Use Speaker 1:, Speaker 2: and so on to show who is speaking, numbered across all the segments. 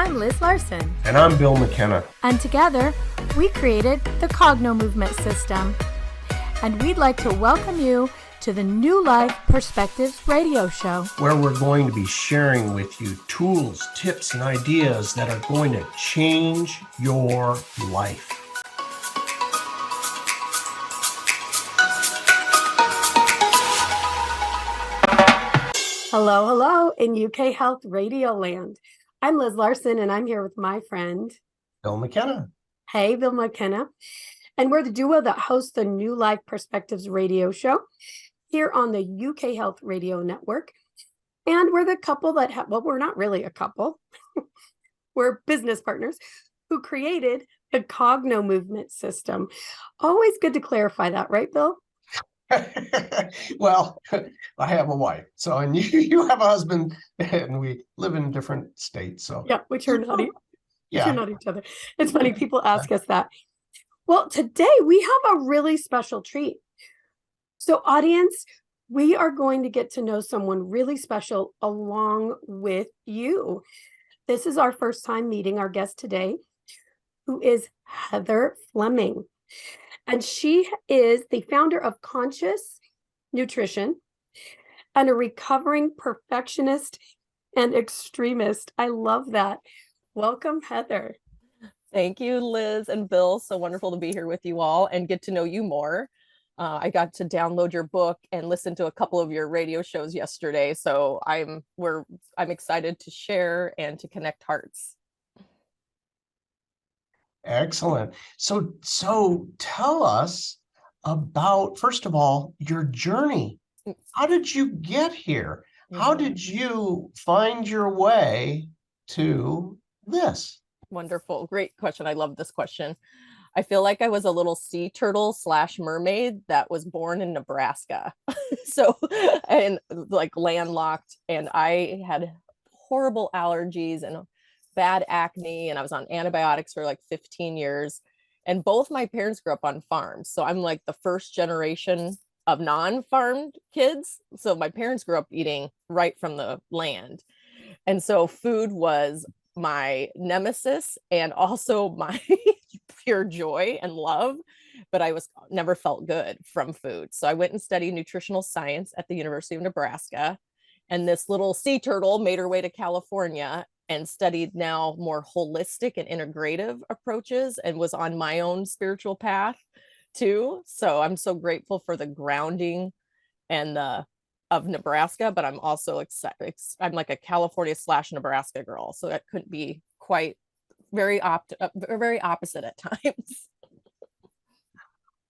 Speaker 1: I'm Liz Larson.
Speaker 2: And I'm Bill McKenna.
Speaker 1: And together, we created the Cognomovement system. And we'd like to welcome you to the New Life Perspectives radio show,
Speaker 2: where we're going to be sharing with you tools, tips, and ideas that are going to change your life.
Speaker 1: Hello, hello in UK Health Radio Land. I'm Liz Larson, and I'm here with my friend,
Speaker 2: Bill McKenna.
Speaker 1: Hey, Bill McKenna. And we're the duo that hosts the New Life Perspectives radio show here on the UK Health Radio Network. And we're the couple that we're not really a couple. We're business partners who created the Cognomovement system. Always good to clarify that, right, Bill?
Speaker 2: Well, I have a wife, and you have a husband, and we live in different states. So
Speaker 1: yeah, we turn on each other. It's funny, people ask us that. Well, today we have a really special treat. So audience, we are going to get to know someone really special along with you. This is our first time meeting our guest today, who is Heather Fleming. And she is the founder of Conscious Nutrition and a recovering perfectionist and extremist. I love that. Welcome, Heather.
Speaker 3: Thank you, Liz and Bill. So wonderful to be here with you all and get to know you more. I got to download your book and listen to a couple of your radio shows yesterday. So I'm excited to share and to connect hearts.
Speaker 2: Excellent. So tell us about, first of all, your journey. How did you get here? How did you find your way to this?
Speaker 3: Wonderful. Great question. I love this question. I feel like I was a little sea turtle / mermaid that was born in Nebraska. And like landlocked, and I had horrible allergies and bad acne, and I was on antibiotics for like 15 years. And both my parents grew up on farms. So I'm like the first generation of non-farmed kids. So my parents grew up eating right from the land. And so food was my nemesis and also my pure joy and love, but I was never felt good from food. So I went and studied nutritional science at the University of Nebraska. And this little sea turtle made her way to California and studied now more holistic and integrative approaches and was on my own spiritual path too. So I'm so grateful for the grounding and of Nebraska, but I'm also excited. I'm like a California / Nebraska girl. So that couldn't be quite very opposite at times.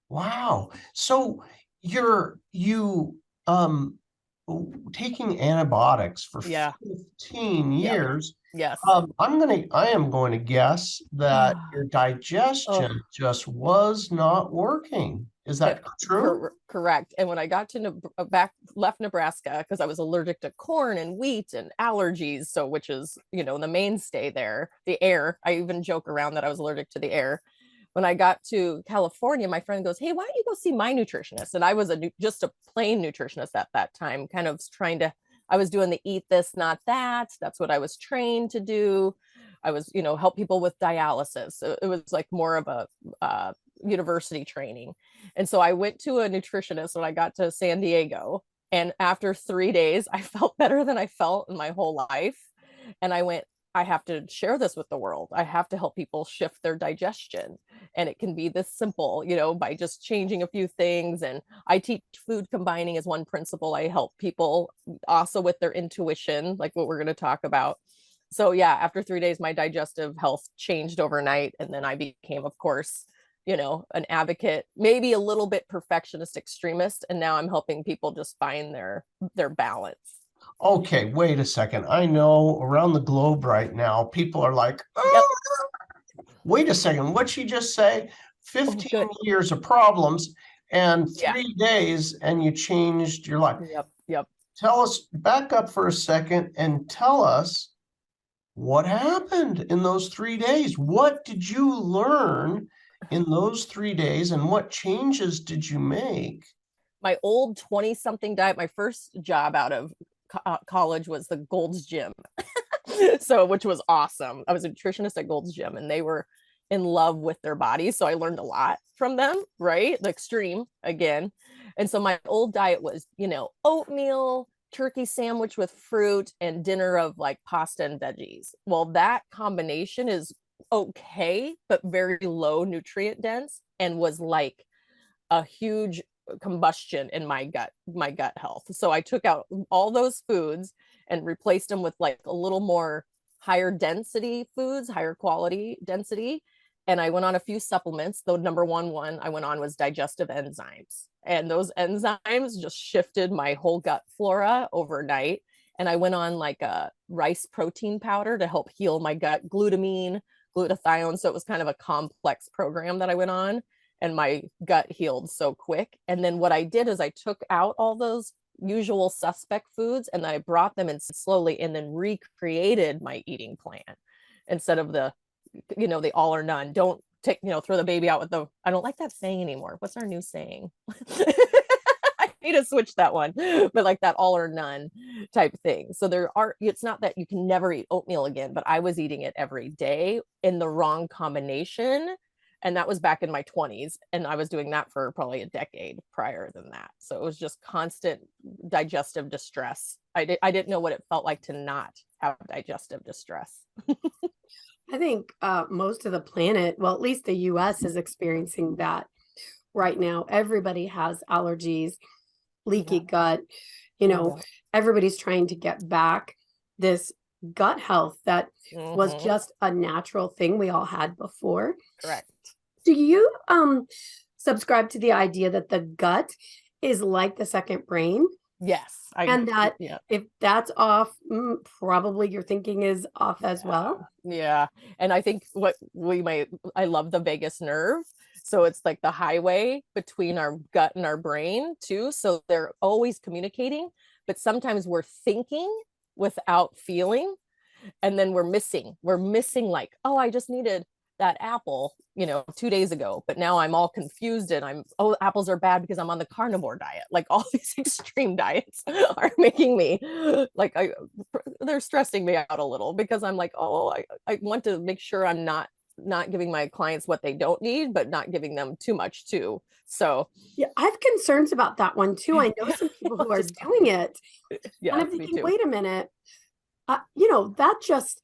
Speaker 2: Wow. So you taking antibiotics for 15 years.
Speaker 3: Yes.
Speaker 2: I am going to guess that your digestion just was not working. Is that true?
Speaker 3: Correct. And when I got to left Nebraska, because I was allergic to corn and wheat and allergies, so which is, the mainstay there, the air. I even joke around that I was allergic to the air. When I got to California, my friend goes, "Hey, why don't you go see my nutritionist?" And I was just a plain nutritionist at that time, kind of I was doing the eat this, not that. That's what I was trained to do. I was, help people with dialysis. So it was like more of a university training. And so I went to a nutritionist when I got to San Diego. And after 3 days, I felt better than I felt in my whole life. And I went, I have to share this with the world. I have to help people shift their digestion. And it can be this simple, by just changing a few things. And I teach food combining as one principle. I help people also with their intuition, like what we're going to talk about. So yeah, after 3 days, my digestive health changed overnight. And then I became, of course, an advocate, maybe a little bit perfectionist extremist. And now I'm helping people just find their balance.
Speaker 2: Okay, wait a second. I know around the globe right now, people are like, wait a second, what'd she just say? 15 years of problems and 3 days and you changed your life.
Speaker 3: Yep.
Speaker 2: Tell us, back up for a second and tell us what happened in those 3 days. What did you learn in those 3 days and what changes did you make?
Speaker 3: My old 20-something diet, my first job out of college was the Gold's Gym. So, which was awesome. I was a nutritionist at Gold's Gym, and they were in love with their bodies. So I learned a lot from them, right? The extreme again. And so my old diet was, oatmeal, turkey sandwich with fruit, and dinner of like pasta and veggies. Well, that combination is okay, but very low nutrient dense, and was like a huge combustion in my gut health. So I took out all those foods and replaced them with like a little more higher density foods, higher quality density. And I went on a few supplements. The number one I went on was digestive enzymes. And those enzymes just shifted my whole gut flora overnight. And I went on like a rice protein powder to help heal my gut, glutamine, glutathione. So it was kind of a complex program that I went on, and my gut healed so quick. And then what I did is I took out all those usual suspect foods, and I brought them in slowly, and then recreated my eating plan instead of the all or none. Don't take, throw the baby out with the, I don't like that saying anymore. What's our new saying? I need to switch that one, but like that all or none type thing. So it's not that you can never eat oatmeal again, but I was eating it every day in the wrong combination. And that was back in my 20s. And I was doing that for probably a decade prior than that. So it was just constant digestive distress. I didn't know what it felt like to not have digestive distress.
Speaker 1: I think most of the planet, well, at least the US is experiencing that right now. Everybody has allergies, leaky gut, everybody's trying to get back this gut health that was just a natural thing we all had before.
Speaker 3: Correct.
Speaker 1: Do you subscribe to the idea that the gut is like the second brain?
Speaker 3: Yes.
Speaker 1: And that if that's off, probably your thinking is off as well.
Speaker 3: Yeah. And I think I love the vagus nerve. So it's like the highway between our gut and our brain too. So they're always communicating, but sometimes we're thinking without feeling. And then we're missing like, oh, I just needed that apple, 2 days ago, but now I'm all confused, and apples are bad because I'm on the carnivore diet. Like all these extreme diets are making me like, they're stressing me out a little, because I'm like, I want to make sure I'm not giving my clients what they don't need, but not giving them too much too. So
Speaker 1: yeah, I have concerns about that one too. I know some people who are doing it.
Speaker 3: Yeah,
Speaker 1: and I'm thinking, wait a minute, that just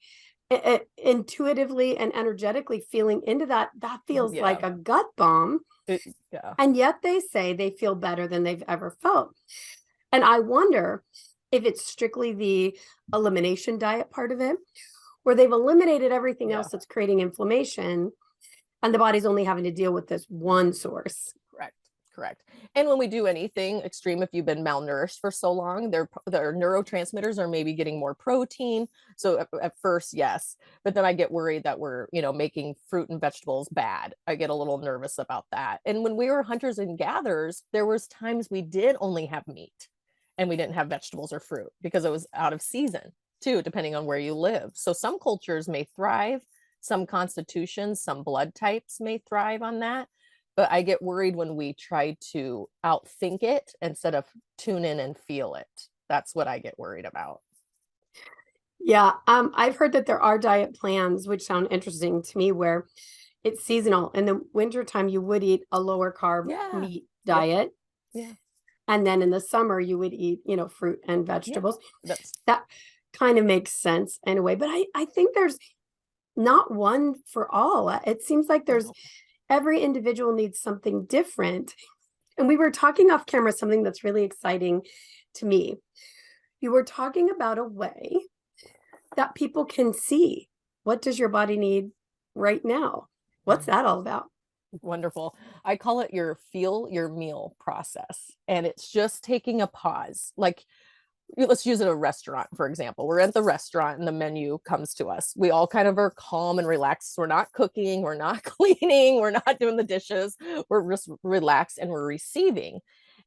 Speaker 1: intuitively and energetically feeling into that feels like a gut bomb. And yet they say they feel better than they've ever felt. And I wonder if it's strictly the elimination diet part of it, where they've eliminated everything else that's creating inflammation, and the body's only having to deal with this one source.
Speaker 3: Correct. And when we do anything extreme, if you've been malnourished for so long, their neurotransmitters are maybe getting more protein. So at first, yes, but then I get worried that we're, making fruit and vegetables bad. I get a little nervous about that. And when we were hunters and gatherers, there was times we did only have meat, and we didn't have vegetables or fruit because it was out of season too, depending on where you live. So some cultures may thrive, some constitutions, some blood types may thrive on that. But I get worried when we try to outthink it instead of tune in and feel it. That's what I get worried about.
Speaker 1: Yeah, I've heard that there are diet plans, which sound interesting to me, where it's seasonal. In the wintertime, you would eat a lower carb meat diet.
Speaker 3: Yeah.
Speaker 1: And then in the summer, you would eat, fruit and vegetables.
Speaker 3: Yeah.
Speaker 1: That kind of makes sense in a way. But I think there's not one for all. It seems like there's every individual needs something different. And we were talking off camera, something that's really exciting to me. You were talking about a way that people can see, what does your body need right now? What's that all about?
Speaker 3: Wonderful. I call it your feel your meal process. And it's just taking a pause. Like, let's use it a restaurant, for example. We're at the restaurant and the menu comes to us. We all kind of are calm and relaxed. We're not cooking, we're not cleaning, we're not doing the dishes. We're just relaxed and we're receiving.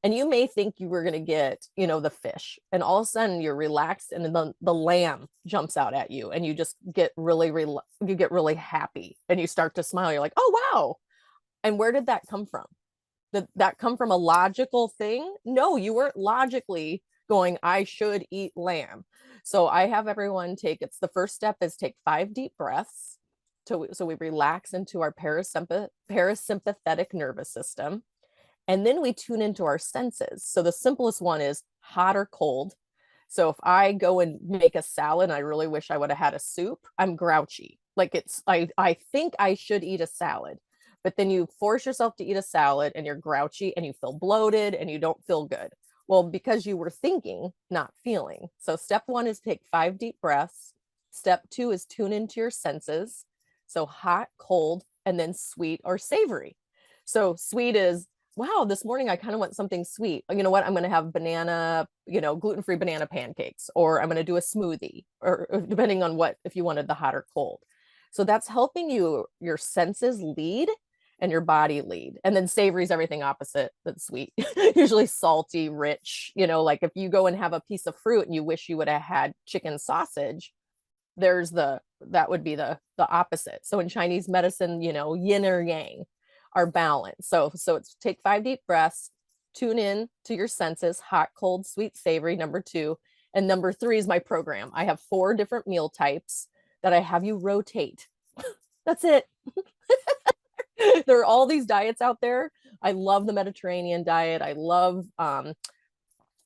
Speaker 3: And you may think you were going to get, the fish, and all of a sudden you're relaxed, and then the lamb jumps out at you, and you just get really happy, and you start to smile. You're like, oh, wow. And where did that come from? Did that come from a logical thing? No, you weren't logically going, I should eat lamb. So I have everyone it's the first step is take 5 deep breaths. So we relax into our parasympathetic nervous system. And then we tune into our senses. So the simplest one is hot or cold. So if I go and make a salad and I really wish I would have had a soup, I'm grouchy. Like I think I should eat a salad, but then you force yourself to eat a salad and you're grouchy and you feel bloated and you don't feel good. Well, because you were thinking, not feeling. So step 1 is take 5 deep breaths. Step 2 is tune into your senses. So hot, cold, and then sweet or savory. So sweet is, wow, this morning I kind of want something sweet. You know what? I'm going to have banana, gluten-free banana pancakes, or I'm going to do a smoothie, or depending on if you wanted the hot or cold. So that's helping your senses lead and your body lead. And then savory is everything opposite that's sweet, usually salty, rich, like if you go and have a piece of fruit and you wish you would have had chicken sausage, that would be the opposite. So in Chinese medicine, yin or yang are balanced. So it's take 5 deep breaths, tune in to your senses, hot, cold, sweet, savory, number 2. And number 3 is my program. I have 4 different meal types that I have you rotate. That's it. There are all these diets out there. I love the Mediterranean diet. I love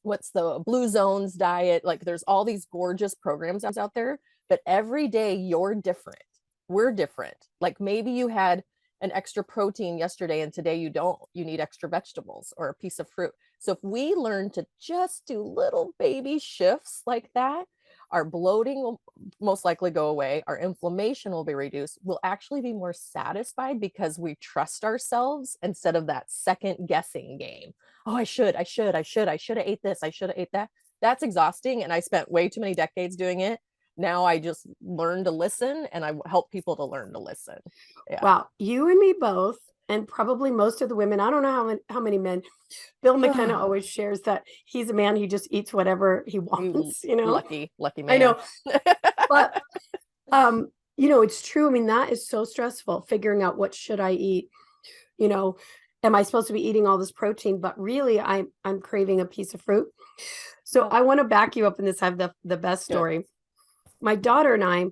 Speaker 3: what's the Blue Zones diet. Like there's all these gorgeous programs out there, but every day you're different. We're different. Like maybe you had an extra protein yesterday and today you don't. You need extra vegetables or a piece of fruit. So if we learn to just do little baby shifts like that, our bloating will most likely go away. Our inflammation will be reduced. We'll actually be more satisfied because we trust ourselves instead of that second guessing game. Oh, I should have ate this. I should have ate that. That's exhausting. And I spent way too many decades doing it. Now I just learn to listen, and I help people to learn to listen. Yeah.
Speaker 1: Wow. You and me both, and probably most of the women. I don't know how many men. Bill McKenna always shares that he's a man. He just eats whatever he wants,
Speaker 3: Lucky man.
Speaker 1: I know. But, it's true. I mean, that is so stressful, figuring out what should I eat? Am I supposed to be eating all this protein? But really, I'm craving a piece of fruit. So I want to back you up in this. I have the best story. Good. My daughter and I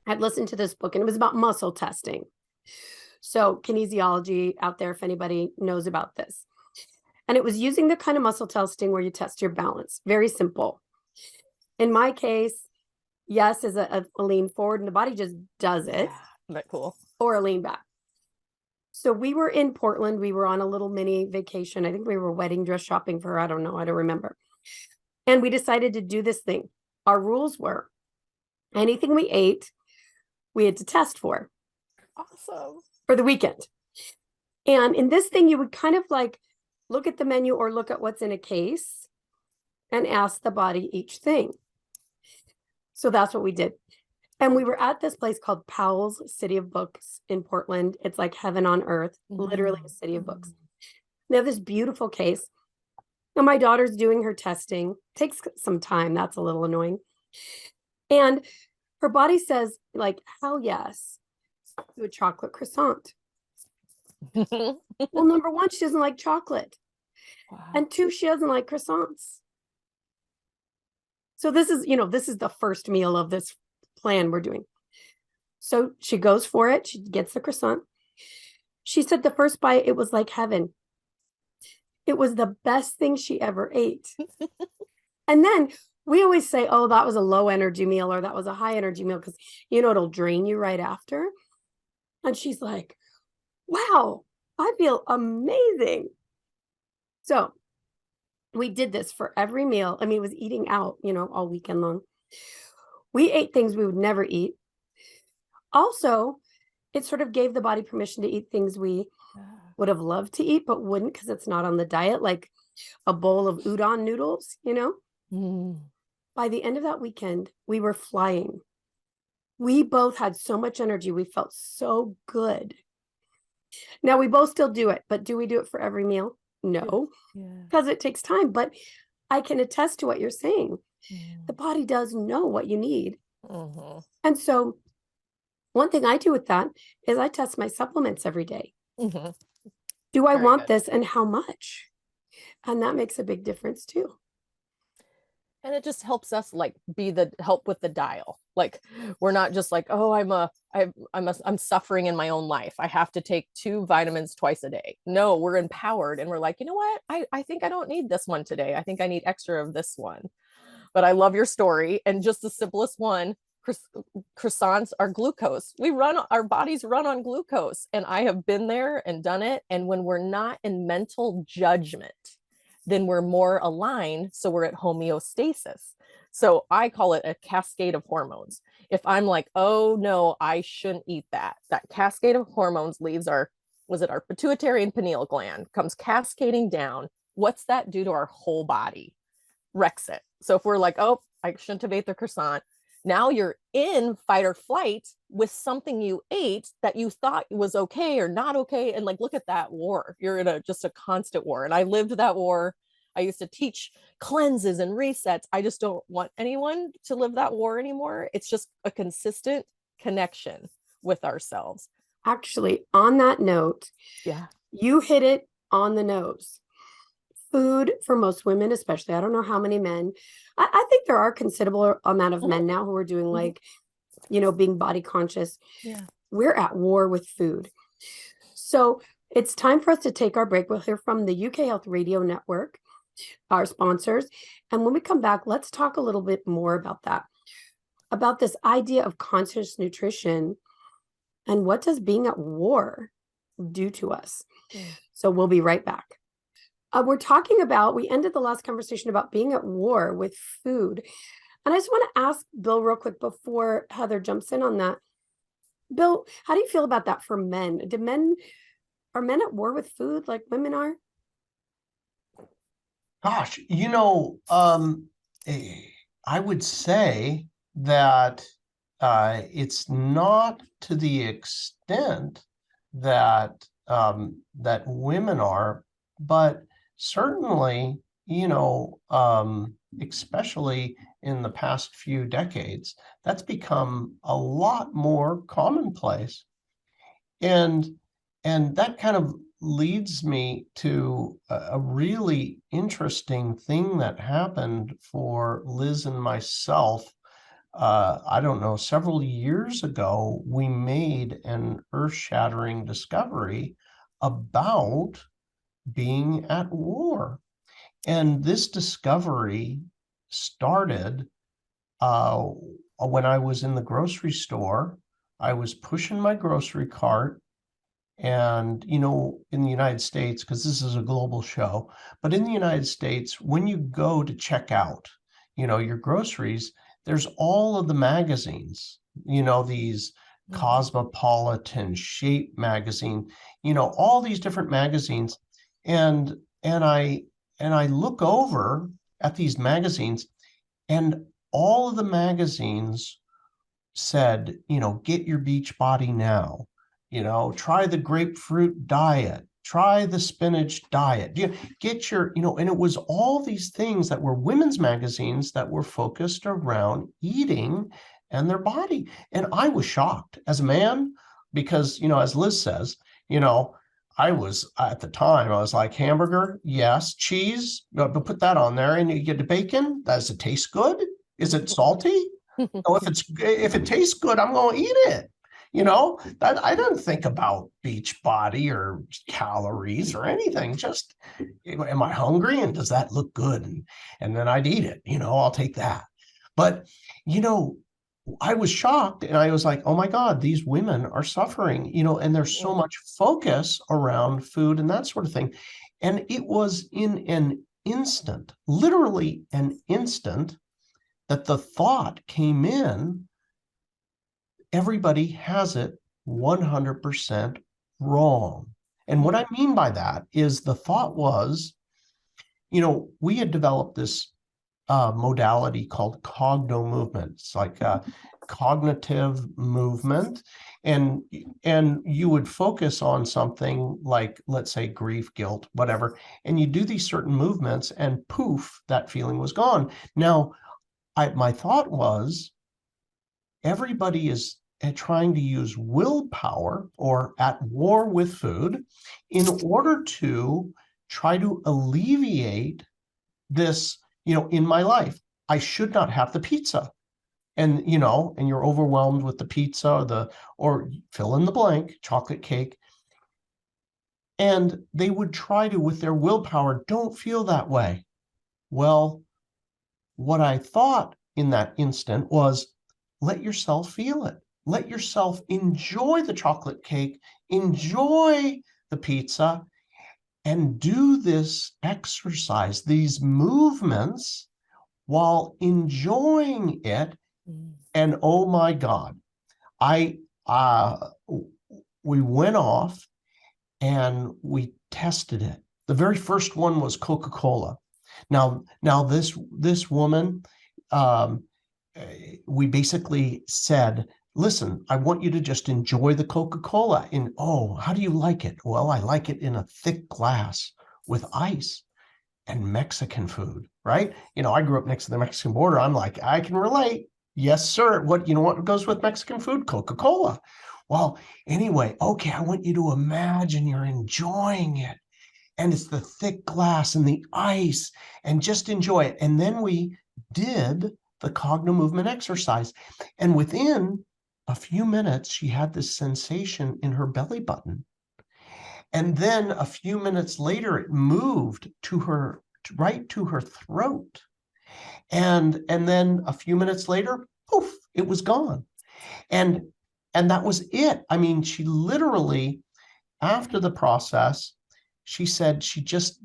Speaker 1: had listened to this book, and it was about muscle testing. So kinesiology out there, if anybody knows about this. And it was using the kind of muscle testing where you test your balance. Very simple. In my case, yes is a lean forward, and the body just does it.
Speaker 3: Isn't that cool?
Speaker 1: Or a lean back. So we were in Portland. We were on a little mini vacation. I think we were wedding dress shopping for, I don't know, I don't remember. And we decided to do this thing. Our rules were anything we ate, we had to test for.
Speaker 3: Awesome.
Speaker 1: For the weekend. And in this thing, you would kind of like look at the menu or look at what's in a case and ask the body each thing. So that's what we did. And we were at this place called Powell's City of Books in Portland. It's like heaven on earth, literally a city of books. They have this beautiful case. Now my daughter's doing her testing. Takes some time. That's a little annoying. And her body says, like, hell yes, to a chocolate croissant. Well, number 1, she doesn't like chocolate. Wow. And 2, she doesn't like croissants. So this is the first meal of this plan we're doing. So she goes for it. She gets the croissant. She said the first bite, it was like heaven. It was the best thing she ever ate. And then we always say, oh, that was a low energy meal or that was a high energy meal because, it'll drain you right after. And she's like, wow, I feel amazing. So we did this for every meal. I mean, it was eating out, all weekend long. We ate things we would never eat. Also, it sort of gave the body permission to eat things we would have loved to eat, but wouldn't because it's not on the diet, like a bowl of udon noodles, By the end of that weekend, we were flying. We both had so much energy. We felt so good. Now, we both still do it, but do we do it for every meal? No, because it takes time. But I can attest to what you're saying. The body does know what you need. And so one thing I do with that is I test my supplements every day. Do I want this and how much? And that makes a big difference too.
Speaker 3: And it just helps us like be the help with the dial. Like we're not just like, oh, I'm suffering in my own life. I have to take 2 vitamins twice a day. No, we're empowered and we're like, you know what? I think I don't need this one today. I think I need extra of this one. But I love your story. And just the simplest one, croissants are glucose. Our bodies run on glucose. And I have been there and done it. And when we're not in mental judgment, then we're more aligned. So we're at homeostasis. So I call it a cascade of hormones. If I'm like, oh no, I shouldn't eat that, that cascade of hormones leaves our pituitary and pineal gland, comes cascading down. What's that do to our whole body? Wrecks it. So if we're like, oh, I shouldn't have ate the croissant, now you're in fight or flight with something you ate that you thought was okay or not okay. And like, look at that war. You're in just a constant war. And I lived that war. I used to teach cleanses and resets. I just don't want anyone to live that war anymore. It's just a consistent connection with ourselves.
Speaker 1: Actually, on that note,
Speaker 3: yeah,
Speaker 1: you hit it on the nose. Food for most women, especially, I don't know how many men. I think there are a considerable amount of men now who are doing like, being body conscious.
Speaker 3: Yeah.
Speaker 1: We're at war with food. So it's time for us to take our break. We'll hear from the UK Health Radio Network, our sponsors. And when we come back, let's talk a little bit more about this idea of conscious nutrition and what does being at war do to us. Yeah. So we'll be right back. We ended the last conversation about being at war with food. And I just want to ask Bill real quick before Heather jumps in on that. Bill, how do you feel about that for men? Are men at war with food like women are?
Speaker 2: Gosh, I would say that it's not to the extent that that women are, but certainly, especially in the past few decades, that's become a lot more commonplace. And that kind of leads me to a really interesting thing that happened for Liz and myself. I don't know, several years ago, we made an earth-shattering discovery about being at war. And this discovery started when I was in the grocery store. I was pushing my grocery cart, and in the United States, because this is a global show, but in the United States, when you go to check out your groceries, there's all of the magazines, these Cosmopolitan, Shape magazine, all these different magazines. And I look over at these magazines, and all of the magazines said, get your beach body now, try the grapefruit diet, try the spinach diet, get your, and it was all these things that were women's magazines that were focused around eating and their body. And I was shocked as a man because, as Liz says, I was, at the time, I was like, hamburger, yes. Cheese, but put that on there. And you get the bacon. Does it taste good? Is it salty? If it tastes good, I'm going to eat it. That I don't think about beach body or calories or anything. Just, am I hungry? And does that look good? And then I'd eat it. I'll take that. But, I was shocked, and I was like, oh my God, these women are suffering, and there's so much focus around food and that sort of thing. And it was in an instant, literally an instant, that the thought came in, everybody has it 100% wrong. And what I mean by that is the thought was, we had developed this modality called Cognomovement. It's like a cognitive movement, and you would focus on something like, let's say, grief, guilt, whatever, and you do these certain movements, and poof, that feeling was gone. Now, my thought was, everybody is trying to use willpower or at war with food in order to try to alleviate this in my life. I should not have the pizza. And, you know, and you're overwhelmed with the pizza or fill in the blank, chocolate cake. And they would try to, with their willpower, don't feel that way. Well, what I thought in that instant was, let yourself feel it. Let yourself enjoy the chocolate cake, enjoy the pizza, and do this exercise, these movements while enjoying it. And oh my God, we went off and we tested it. The very first one was Coca-Cola. Now this woman, we basically said, listen, I want you to just enjoy the Coca-Cola. And oh, how do you like it? Well, I like it in a thick glass with ice and Mexican food, right? You know, I grew up next to the Mexican border. I'm like, I can relate. Yes, sir. What goes with Mexican food? Coca-Cola. Well, anyway, okay, I want you to imagine you're enjoying it. And it's the thick glass and the ice, and just enjoy it. And then we did the Cognomovement exercise. And within a few minutes, she had this sensation in her belly button. And then a few minutes later, it moved to her, right to her throat. And then a few minutes later, poof, it was gone. And that was it. I mean, she literally, after the process, she said she just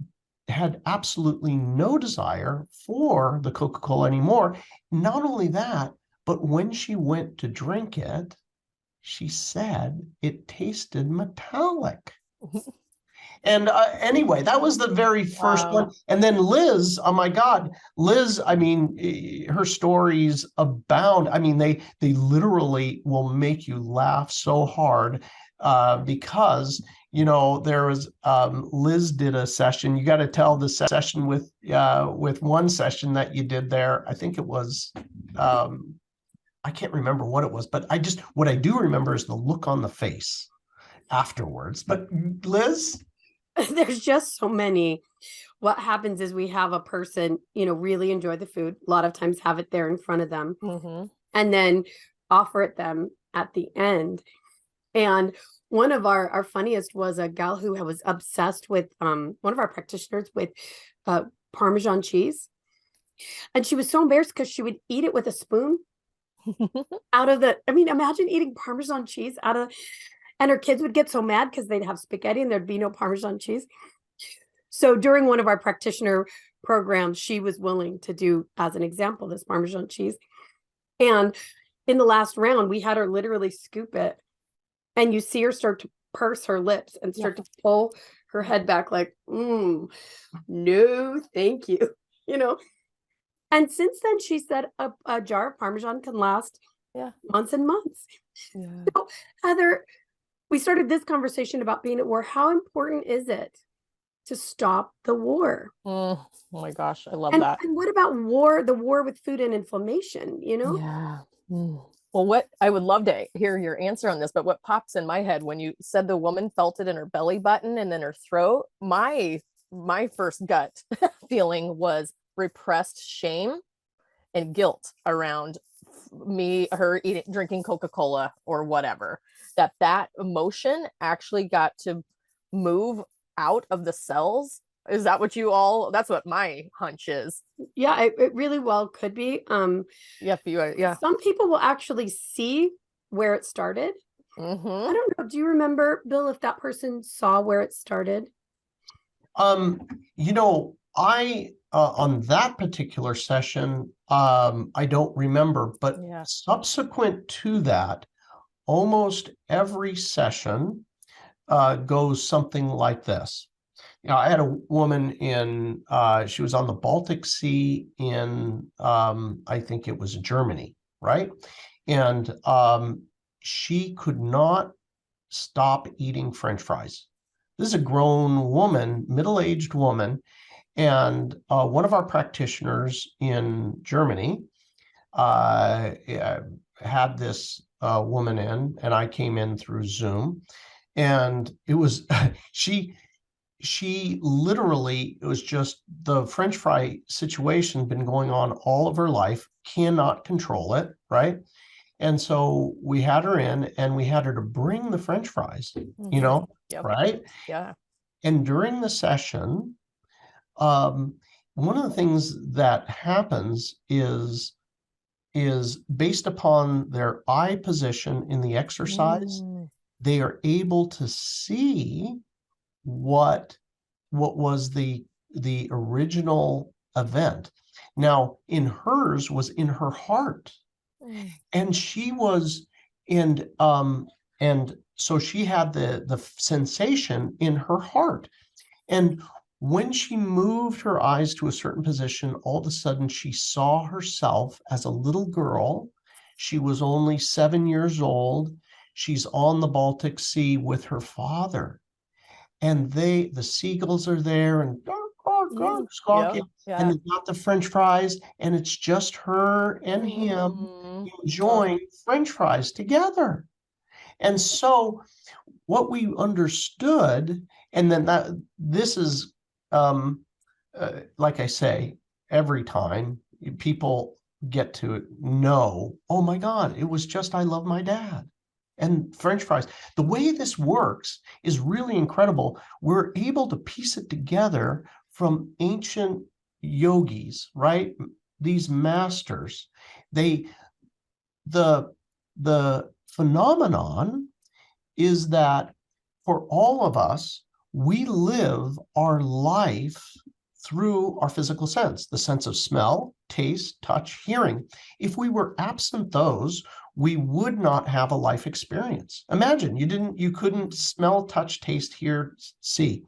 Speaker 2: had absolutely no desire for the Coca-Cola anymore. Not only that, but when she went to drink it, she said it tasted metallic. And anyway, that was the very first one. And then Liz, oh my God, Liz, I mean, her stories abound. I mean, they literally will make you laugh so hard because, you know, there was, Liz did a session. You got to tell the session with one session that you did there. I think it was, I can't remember what it was, but what I do remember is the look on the face afterwards. But Liz?
Speaker 1: There's just so many. What happens is we have a person, you know, really enjoy the food. A lot of times have it there in front of them, and then offer it them at the end. And one of our funniest was a gal who was obsessed with one of our practitioners with Parmesan cheese. And she was so embarrassed because she would eat it with a spoon out of the, I mean, imagine eating Parmesan cheese out of, and her kids would get so mad because they'd have spaghetti and there'd be no Parmesan cheese. So during one of our practitioner programs, she was willing to do, as an example, this Parmesan cheese. And in the last round, we had her literally scoop it. And you see her start to purse her lips and start to pull her head back like, no, thank you. You know? And since then, she said a jar of Parmesan can last months and months. So, Heather, we started this conversation about being at war. How important is it to stop the war?
Speaker 3: Oh my gosh, I love that.
Speaker 1: And what about the war with food and inflammation, you know?
Speaker 3: Yeah. Well, what I would love to hear your answer on this, but what pops in my head when you said the woman felt it in her belly button and then her throat, my first gut feeling was repressed shame and guilt around her drinking Coca-Cola or whatever. That emotion actually got to move out of the cells. Is that what that's what my hunch is.
Speaker 1: Yeah, it really well could be. Some people will actually see where it started. I don't know. Do you remember, Bill, if that person saw where it started?
Speaker 2: You know, I on that particular session, I don't remember, but subsequent to that, almost every session goes something like this. You know, I had a woman she was on the Baltic Sea in, I think it was Germany, right? And she could not stop eating French fries. This is a grown woman, middle-aged woman, and one of our practitioners in Germany had this woman in, and I came in through Zoom, and it was she literally, it was just the French fry situation been going on all of her life, cannot control it, right? And so we had her in and we had her to bring the French fries, you know, right?
Speaker 3: Yeah.
Speaker 2: And during the session, one of the things that happens is based upon their eye position in the exercise, they are able to see what was the original event. Now, in hers was in her heart. And she was and so she had the sensation in her heart. And when she moved her eyes to a certain position, all of a sudden she saw herself as a little girl. She was only 7 years old. She's on the Baltic Sea with her father. And the seagulls are there and squawking, and they've got the French fries, and it's just her and him enjoying French fries together. And so what we understood, and then this is, like I say, every time people get to know, oh my God, it was just, I love my dad. And French fries. The way this works is really incredible. We're able to piece it together from ancient yogis, right? These masters. The phenomenon is that for all of us, we live our life through our physical sense, the sense of smell, taste, touch, hearing. If we were absent those, we would not have a life experience. Imagine you couldn't smell, touch, taste, hear, see.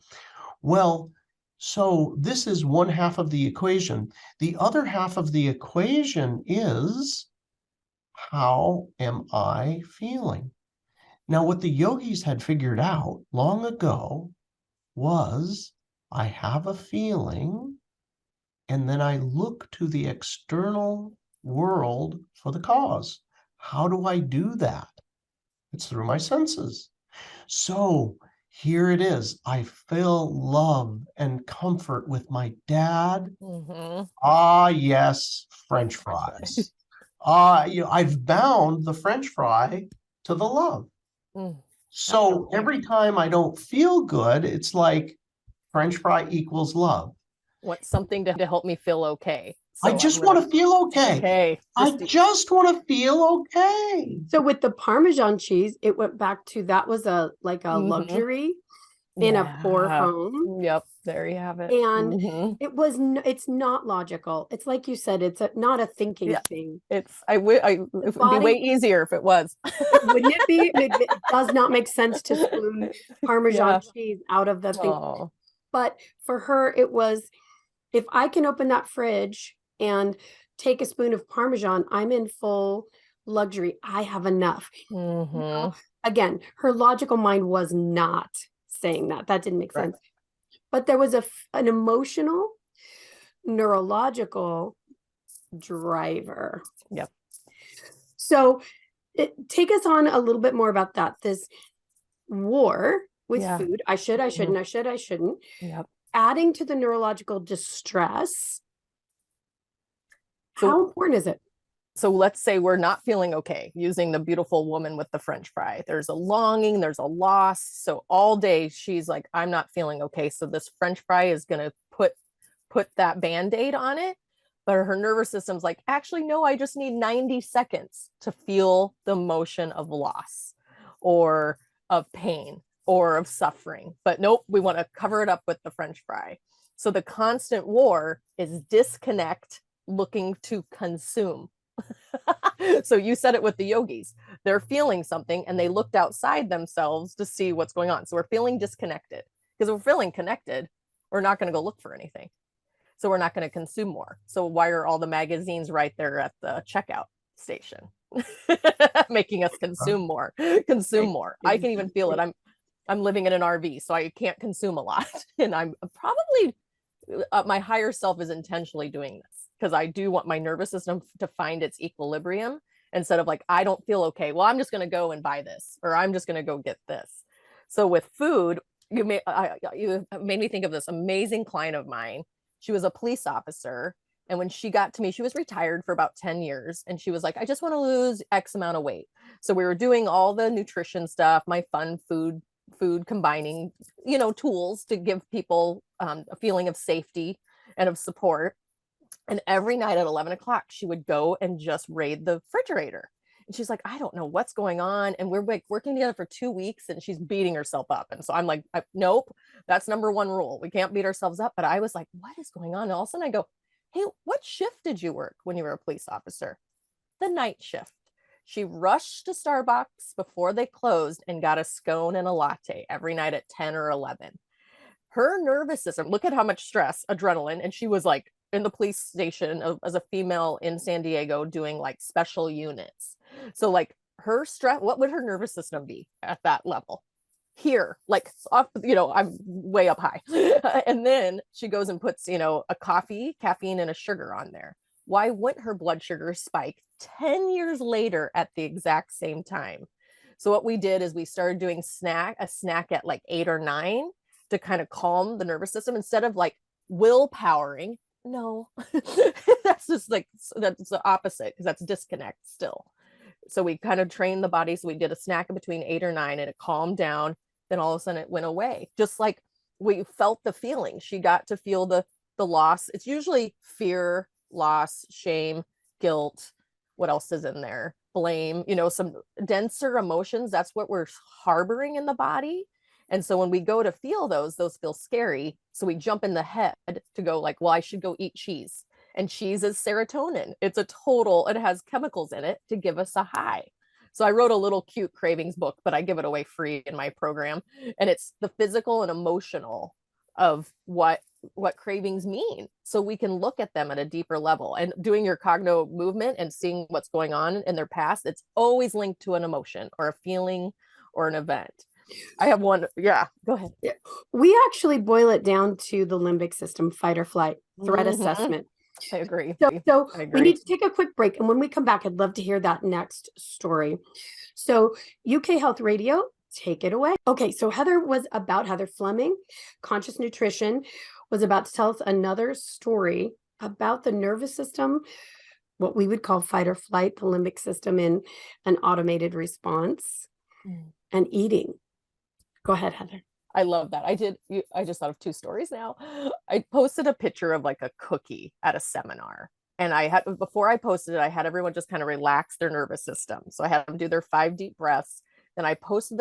Speaker 2: Well, so this is one half of the equation. The other half of the equation is, how am I feeling? Now, what the yogis had figured out long ago was, I have a feeling, and then I look to the external world for the cause. How do I do that? It's through my senses. So here it is. I feel love and comfort with my dad. Ah, yes, French fries. I've bound the French fry to the love. So every time I don't feel good, it's like French fry equals love.
Speaker 3: What's something to help me feel okay?
Speaker 2: So I just want to feel okay. I just want to feel okay.
Speaker 1: So with the Parmesan cheese, it went back to, that was a luxury in a poor home.
Speaker 3: Yep, there you have it.
Speaker 1: And it's not logical. It's like you said, it's not a thinking thing.
Speaker 3: It would be way easier if it was.
Speaker 1: Wouldn't it be? It does not make sense to spoon Parmesan cheese out of the thing. But for her, it was, if I can open that fridge and take a spoon of Parmesan, I'm in full luxury. I have enough. Again, her logical mind was not saying that. That didn't make sense. But there was an emotional, neurological driver.
Speaker 3: Yep.
Speaker 1: So take us on a little bit more about that. This war with food. I shouldn't.
Speaker 3: Yep.
Speaker 1: Adding to the neurological distress. How important is it?
Speaker 3: So let's say we're not feeling okay, using the beautiful woman with the French fry. There's a longing, there's a loss. So all day she's like, I'm not feeling okay. So this French fry is going to put that Band-Aid on it. But her nervous system's like, actually, no, I just need 90 seconds to feel the emotion of loss or of pain or of suffering. But nope, we want to cover it up with the French fry. So the constant war is disconnect, looking to consume. So you said it with the yogis. They're feeling something and they looked outside themselves to see what's going on. So we're feeling disconnected, because we're feeling connected, we're not going to go look for anything. So we're not going to consume more. So why are all the magazines right there at the checkout station? Making us consume more. I can even feel it. I'm living in an RV, so I can't consume a lot. And I'm probably, my higher self is intentionally doing this, because I do want my nervous system to find its equilibrium, instead of like, I don't feel okay, well, I'm just going to go and buy this, or I'm just going to go get this. So with food, you made me think of this amazing client of mine. She was a police officer. And when she got to me, she was retired for about 10 years. And she was like, I just want to lose X amount of weight. So we were doing all the nutrition stuff, my fun food combining, tools to give people a feeling of safety and of support. And every night at 11 o'clock, she would go and just raid the refrigerator. And she's like, I don't know what's going on. And we're like working together for 2 weeks and she's beating herself up. And so I'm like, nope, that's number one rule. We can't beat ourselves up. But I was like, what is going on? And all of a sudden I go, hey, what shift did you work when you were a police officer? The night shift. She rushed to Starbucks before they closed and got a scone and a latte every night at 10 or 11. Her nervous system, look at how much stress, adrenaline. And she was like in the police station as a female in San Diego doing like special units. So like her stress, what would her nervous system be at that level? Here, like off, I'm way up high. And then she goes and puts, a coffee, caffeine, and a sugar on there. Why wouldn't her blood sugar spike 10 years later at the exact same time? So what we did is we started doing a snack at like 8 or 9 to kind of calm the nervous system instead of like willpowering. No, that's just like, that's the opposite because that's disconnect still. So we kind of trained the body. So we did a snack between 8 or 9 and it calmed down. Then all of a sudden it went away. Just like we felt the feeling. She got to feel the loss. It's usually fear, loss, shame, guilt. What else is in there? Blame, some denser emotions. That's what we're harboring in the body. And so when we go to feel those feel scary. So we jump in the head to go like, well, I should go eat cheese. And cheese is serotonin. It has chemicals in it to give us a high. So I wrote a little cute cravings book, but I give it away free in my program. And it's the physical and emotional of what cravings mean. So we can look at them at a deeper level. And doing your Cogno movement and seeing what's going on in their past, it's always linked to an emotion or a feeling or an event. I have one. Yeah, go ahead.
Speaker 1: Yeah. We actually boil it down to the limbic system, fight or flight, threat assessment.
Speaker 3: I agree.
Speaker 1: So we need to take a quick break. And when we come back, I'd love to hear that next story. So UK Health Radio, take it away. Okay, so Heather Fleming, Conscious Nutrition, was about to tell us another story about the nervous system, what we would call fight or flight, the limbic system in an automated response, and eating. Go ahead, Heather.
Speaker 3: I love that. I just thought of 2 stories now. I posted a picture of like a cookie at a seminar. And before I posted it, I had everyone just kind of relax their nervous system. So I had them do their 5 deep breaths. Then I posted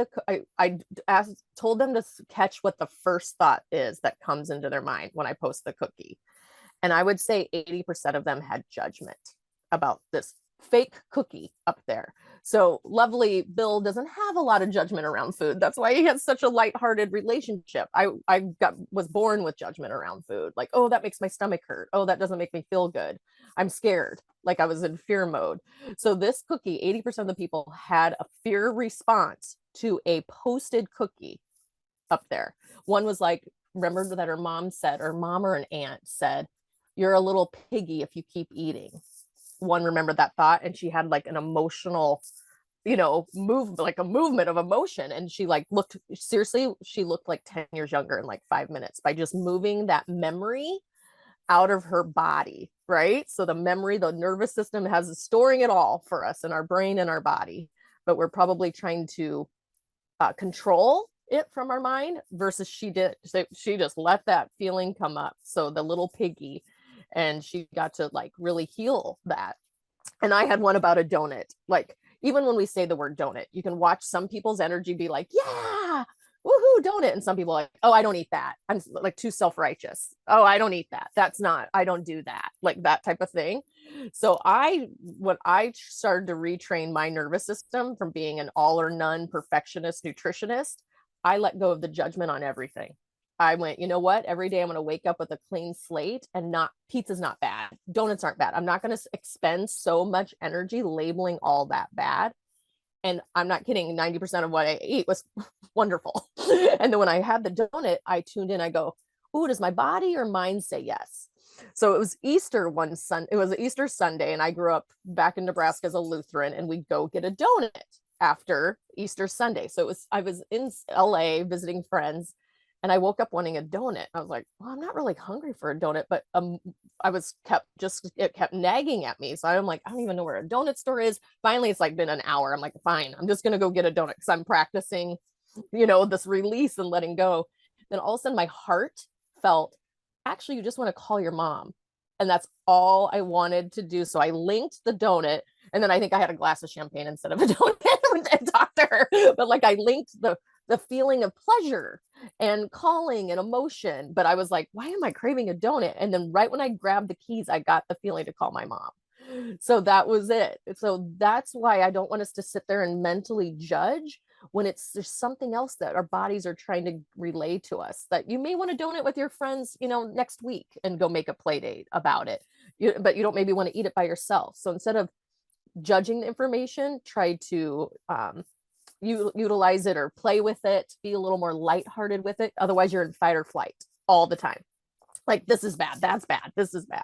Speaker 3: told them to catch what the first thought is that comes into their mind when I post the cookie. And I would say 80% of them had judgment about this fake cookie up there. So lovely Bill doesn't have a lot of judgment around food. That's why he has such a lighthearted relationship. I was born with judgment around food. Like, oh, that makes my stomach hurt. Oh, that doesn't make me feel good. I'm scared. Like I was in fear mode. So this cookie, 80% of the people had a fear response to a posted cookie up there. One was like, remember that her mom or an aunt said, you're a little piggy if you keep eating. One remembered that thought, and she had like an emotional, like a movement of emotion. And she like she looked like 10 years younger in like 5 minutes by just moving that memory out of her body, right? So the nervous system has storing it all for us in our brain and our body, but we're probably trying to control it from our mind versus she just let that feeling come up. So the little piggy, and she got to like really heal that. And I had one about a donut. Like even when we say the word donut, you can watch some people's energy be like, yeah, woohoo, donut. And some people are like, oh, I don't eat that. I'm like too self-righteous. Oh, I don't eat that. I don't do that. Like that type of thing. So when I started to retrain my nervous system from being an all or none perfectionist nutritionist, I let go of the judgment on everything. I went, you know what? Every day I'm going to wake up with a clean slate, and pizza's not bad. Donuts aren't bad. I'm not going to expend so much energy labeling all that bad. And I'm not kidding. 90% of what I ate was wonderful. And then when I had the donut, I tuned in. I go, ooh, does my body or mind say yes? So it was Easter it was Easter Sunday. And I grew up back in Nebraska as a Lutheran, and we'd go get a donut after Easter Sunday. So I was in LA visiting friends. And I woke up wanting a donut. I was like, well, I'm not really hungry for a donut, but it kept nagging at me. So I'm like, I don't even know where a donut store is. Finally, it's like been an hour. I'm like, fine, I'm just gonna go get a donut because I'm practicing, this release and letting go. Then all of a sudden my heart felt, actually, you just want to call your mom. And that's all I wanted to do. So I linked the donut, and then I think I had a glass of champagne instead of a donut and talked to her. But like I linked the feeling of pleasure and calling and emotion. But I was like, why am I craving a donut? And then right when I grabbed the keys, I got the feeling to call my mom. So that was it. So that's why I don't want us to sit there and mentally judge when there's something else that our bodies are trying to relay to us, that you may want to donate with your friends, next week and go make a play date about it. But you don't maybe want to eat it by yourself. So instead of judging the information, try to utilize it or play with it, be a little more lighthearted with it. Otherwise you're in fight or flight all the time. Like, this is bad, that's bad, this is bad.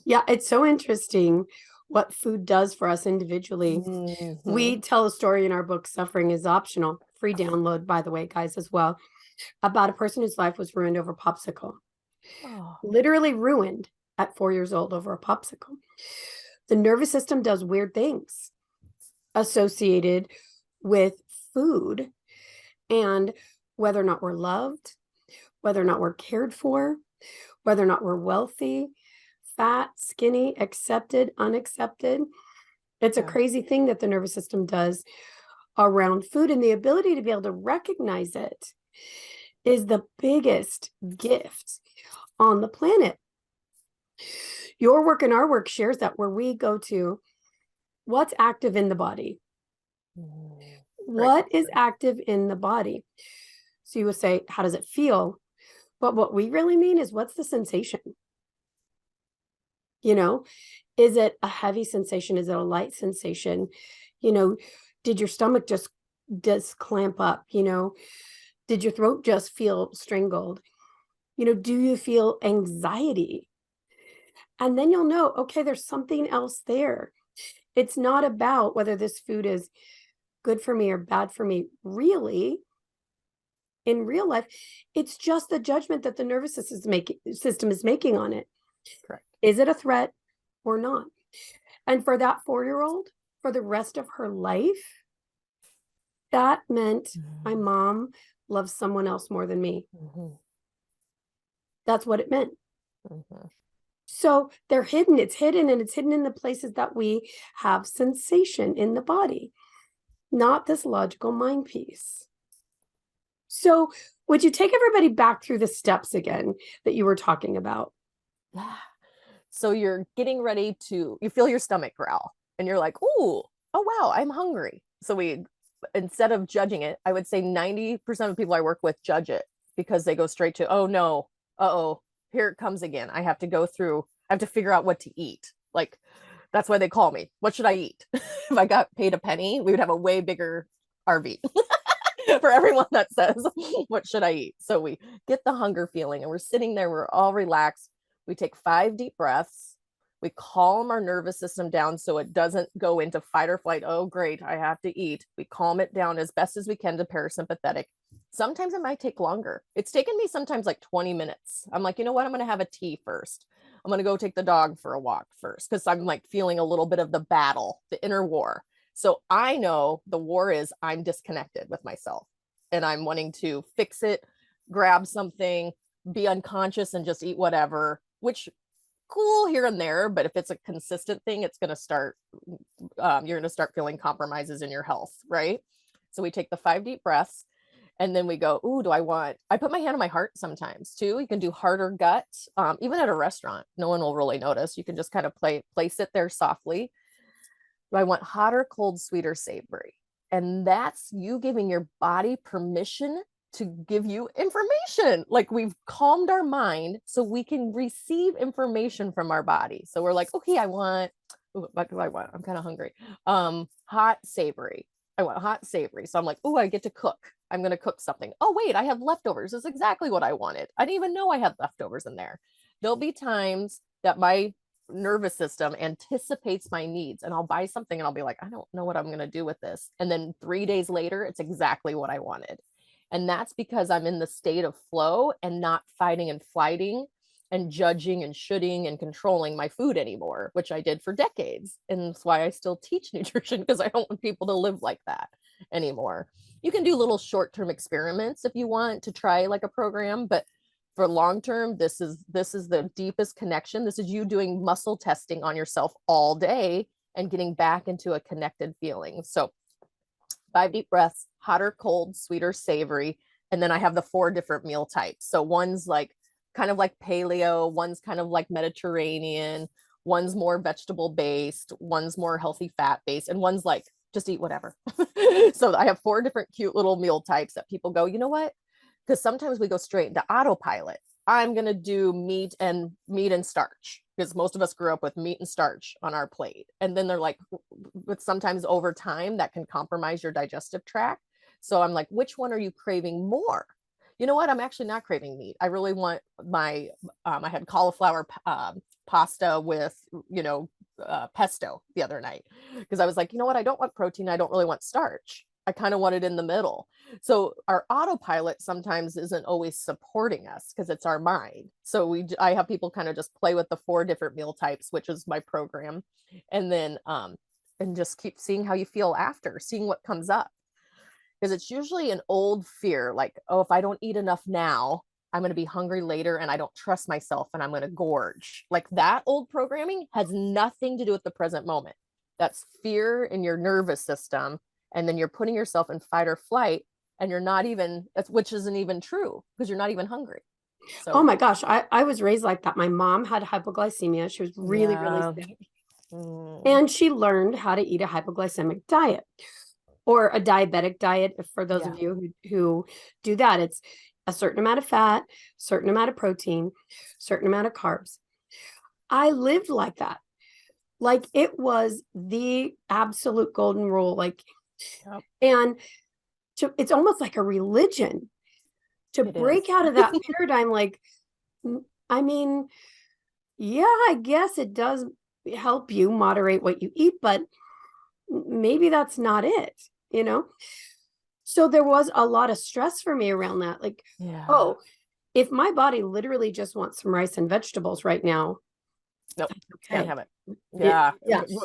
Speaker 1: Yeah, it's so interesting what food does for us individually.
Speaker 3: Mm-hmm.
Speaker 1: We tell a story in our book, Suffering is Optional, free download, by the way, guys, as well, about a person whose life was ruined over popsicle.
Speaker 3: Oh.
Speaker 1: Literally ruined at 4 years old over a popsicle. The nervous system does weird things associated with food, and whether or not we're loved, whether or not we're cared for, whether or not we're wealthy, fat, skinny, accepted, unaccepted. It's a crazy thing that the nervous system does around food, and the ability to be able to recognize it is the biggest gift on the planet. Your work and our work shares that, where we go to what's active in the body. What is active in the body? So you would say, how does it feel? But what we really mean is, what's the sensation? Is it a heavy sensation? Is it a light sensation? Did your stomach just clamp up? Did your throat just feel strangled? Do you feel anxiety? And then you'll know, okay, there's something else there. It's not about whether this food is good for me or bad for me. Really, in real life, it's just the judgment that the nervous system is making on it.
Speaker 3: Correct.
Speaker 1: Is it a threat or not? And for that 4-year-old, for the rest of her life, that meant my mom loves someone else more than me. That's what it meant. So they're hidden. It's hidden, and it's hidden in the places that we have sensation in the body, not this logical mind piece. So would you take everybody back through the steps again that you were talking about?
Speaker 3: Yeah. So you're getting ready you feel your stomach growl, and you're like, oh wow, I'm hungry. So instead of judging it, I would say 90% of people I work with judge it, because they go straight to, oh no, here it comes again. I have to figure out what to eat. Like, that's why they call me. What should I eat? If I got paid a penny, we would have a way bigger RV for everyone that says, what should I eat? So we get the hunger feeling, and we're sitting there, we're all relaxed. We take 5 deep breaths. We calm our nervous system down so it doesn't go into fight or flight. Oh, great, I have to eat. We calm it down as best as we can to parasympathetic. Sometimes it might take longer. It's taken me sometimes like 20 minutes. I'm like, you know what? I'm going to have a tea first. I'm going to go take the dog for a walk first, because I'm like feeling a little bit of the battle, the inner war. So I know the war is, I'm disconnected with myself, and I'm wanting to fix it, grab something, be unconscious, and just eat whatever, which cool here and there. But if it's a consistent thing, it's going to start, you're going to start feeling compromises in your health, right? So we take the 5 deep breaths, and then we go, ooh, I put my hand on my heart sometimes too. You can do heart or gut, even at a restaurant. No one will really notice. You can just kind of place it there softly. Do I want hot or cold, sweet or savory? And that's you giving your body permission to give you information. Like, we've calmed our mind so we can receive information from our body. So we're like, okay, what do I want? I'm kind of hungry. Hot, savory. I want hot, savory. So I'm like, oh, I get to cook. I'm going to cook something. Oh, wait, I have leftovers. This is exactly what I wanted. I didn't even know I had leftovers in there. There'll be times that my nervous system anticipates my needs, and I'll buy something and I'll be like, I don't know what I'm going to do with this. And then 3 days later, it's exactly what I wanted. And that's because I'm in the state of flow and not fighting and flighting and judging and shoulding and controlling my food anymore, which I did for decades. And that's why I still teach nutrition, because I don't want people to live like that anymore. You can do little short-term experiments if you want to try like a program, but for long term, this is the deepest connection. This is you doing muscle testing on yourself all day and getting back into a connected feeling. So 5 deep breaths, hot or cold, sweet or savory. And then I have the 4 different meal types. So one's like kind of like paleo, one's kind of like Mediterranean, one's more vegetable based, one's more healthy fat based, and one's like just eat whatever. So I have 4 different cute little meal types that people go, you know what? Because sometimes we go straight into autopilot. I'm going to do meat and starch, because most of us grew up with meat and starch on our plate. And then they're like, but sometimes over time that can compromise your digestive tract. So I'm like, which one are you craving more? You know what? I'm actually not craving meat. I really want I had cauliflower pasta with, pesto the other night, because I was like, you know what? I don't want protein. I don't really want starch. I kind of want it in the middle. So our autopilot sometimes isn't always supporting us because it's our mind. So I have people kind of just play with the 4 different meal types, which is my program. And then, and just keep seeing how you feel after, seeing what comes up. Because it's usually an old fear, like, oh, if I don't eat enough now, I'm going to be hungry later and I don't trust myself and I'm going to gorge. Like that old programming has nothing to do with the present moment. That's fear in your nervous system. And then you're putting yourself in fight or flight, and you're not even, which isn't even true, because you're not even hungry. So,
Speaker 1: oh my gosh, I was raised like that. My mom had hypoglycemia. She was really, really sick. And she learned how to eat a hypoglycemic diet, or a diabetic diet. For those of you who do that, it's a certain amount of fat, certain amount of protein, certain amount of carbs. I lived like that. Like it was the absolute golden rule. Like, and it's almost like a religion to break out of that paradigm. Like, I mean, yeah, I guess it does help you moderate what you eat, but maybe that's not it, So there was a lot of stress for me around that. Like, oh, if my body literally just wants some rice and vegetables right now,
Speaker 3: nope, can't have it. Yeah.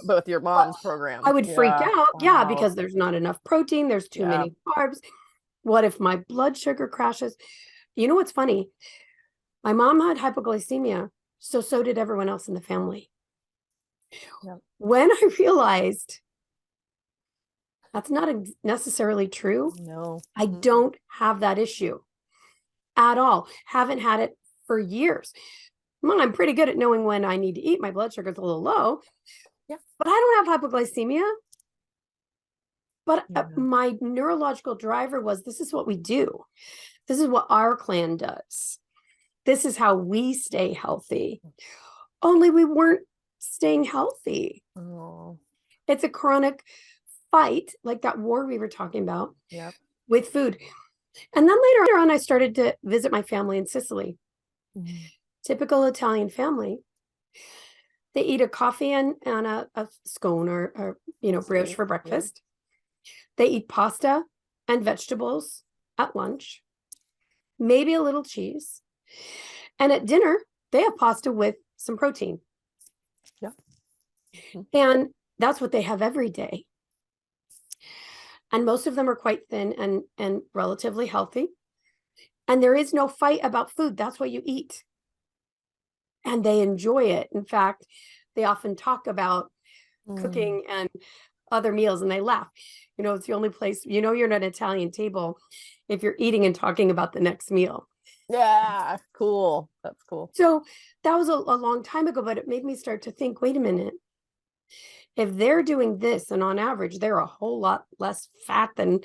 Speaker 3: But with your mom's program,
Speaker 1: I would freak out. Yeah, because there's not enough protein. There's too many carbs. What if my blood sugar crashes? You know what's funny? My mom had hypoglycemia, so did everyone else in the family. Yep. When I realized that's not necessarily true,
Speaker 3: no,
Speaker 1: I don't have that issue at all. Haven't had it for years. Well, I'm pretty good at knowing when I need to eat. My blood sugar's a little low. Yeah. But I don't have hypoglycemia. But my neurological driver was, this is what we do. This is what our clan does. This is how we stay healthy. Only we weren't staying healthy. Oh. It's a chronic fight, like that war we were talking about, with food. And then later on, I started to visit my family in Sicily. Typical Italian family. They eat a coffee and a scone or brioche for breakfast. They eat pasta and vegetables at lunch, maybe a little cheese. And at dinner, they have pasta with some protein. Yeah. And that's what they have every day. And most of them are quite thin and relatively healthy. And there is no fight about food. That's what you eat. And they enjoy it. In fact, they often talk about cooking and other meals, and they laugh. It's the only place, you're at an Italian table if you're eating and talking about the next meal.
Speaker 3: Yeah, cool. That's cool.
Speaker 1: So that was a long time ago, but it made me start to think, wait a minute. If they're doing this, and on average, they're a whole lot less fat than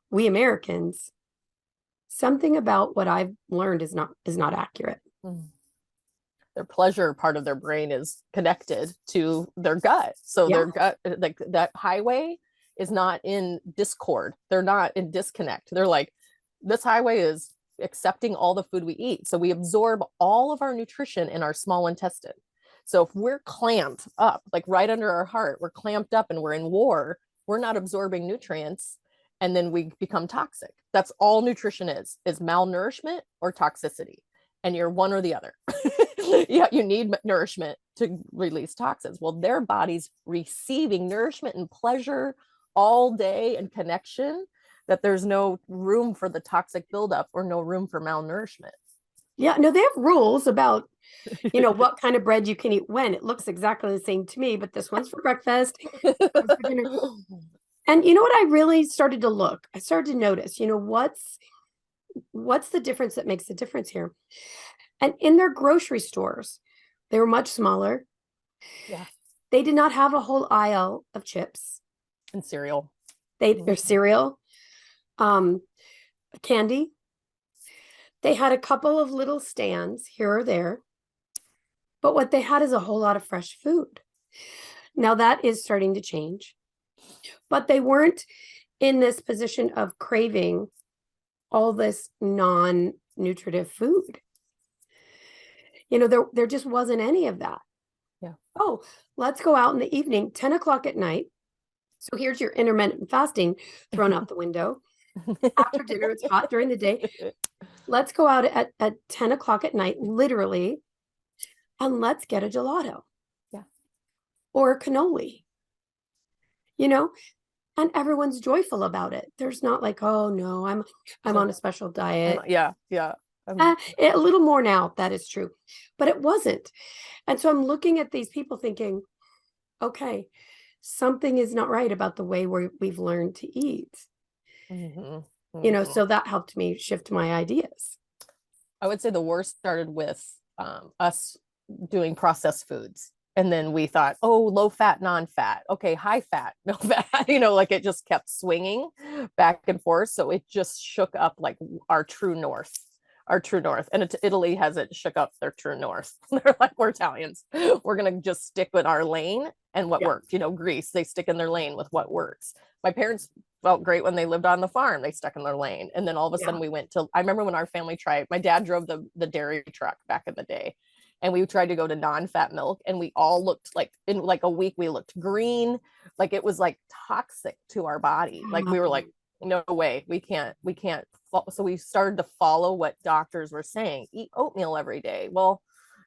Speaker 1: we Americans, something about what I've learned is not accurate.
Speaker 3: Their pleasure part of their brain is connected to their gut. So their gut, like that highway is not in discord. They're not in disconnect. They're like, this highway is accepting all the food we eat. So we absorb all of our nutrition in our small intestine. So if we're clamped up, like right under our heart, we're clamped up and we're in war, we're not absorbing nutrients. and then we become toxic. That's all nutrition is malnourishment or toxicity. And you're one or the other. Yeah, you need nourishment to release toxins. Well, their body's receiving nourishment and pleasure all day and connection, that there's no room for the toxic buildup or no room for malnourishment.
Speaker 1: Yeah, no, they have rules about, what kind of bread you can eat when. It looks exactly the same to me, but this one's for breakfast. This one's for dinner. And you know what? I really started to look. I started to notice, what's the difference that makes the difference here? And in their grocery stores, they were much smaller.
Speaker 3: Yeah.
Speaker 1: They did not have a whole aisle of chips
Speaker 3: and cereal.
Speaker 1: Their cereal, candy. They had a couple of little stands here or there, but what they had is a whole lot of fresh food. Now that is starting to change, but they weren't in this position of craving all this non-nutritive food. There just wasn't any of that.
Speaker 3: Yeah.
Speaker 1: Oh, let's go out in the evening, 10 o'clock at night. So here's your intermittent fasting thrown out the window. After dinner, it's hot during the day. Let's go out at 10 o'clock at night, literally, and let's get a gelato.
Speaker 3: Yeah.
Speaker 1: Or a cannoli. And everyone's joyful about it. There's not like, oh no, I'm on a special diet.
Speaker 3: Yeah.
Speaker 1: A little more now, that is true, but it wasn't. And so I'm looking at these people thinking, okay, something is not right about the way we've learned to eat. So that helped me shift my ideas.
Speaker 3: I would say the worst started with us doing processed foods. And then we thought, oh, low fat, non-fat. Okay, high fat, no fat. Like it just kept swinging back and forth. So it just shook up like our true north. And Italy hasn't shook up their true north. They're like, we're Italians. We're going to just stick with our lane and what works. Greece, they stick in their lane with what works. My parents felt great when they lived on the farm. They stuck in their lane. And then all of a sudden we went to, I remember when our family tried, my dad drove the dairy truck back in the day. And we tried to go to non-fat milk, and we all looked like, in like a week, we looked green. Like it was like toxic to our body. Like we were like, no way, we can't. So we started to follow what doctors were saying, eat oatmeal every day. Well,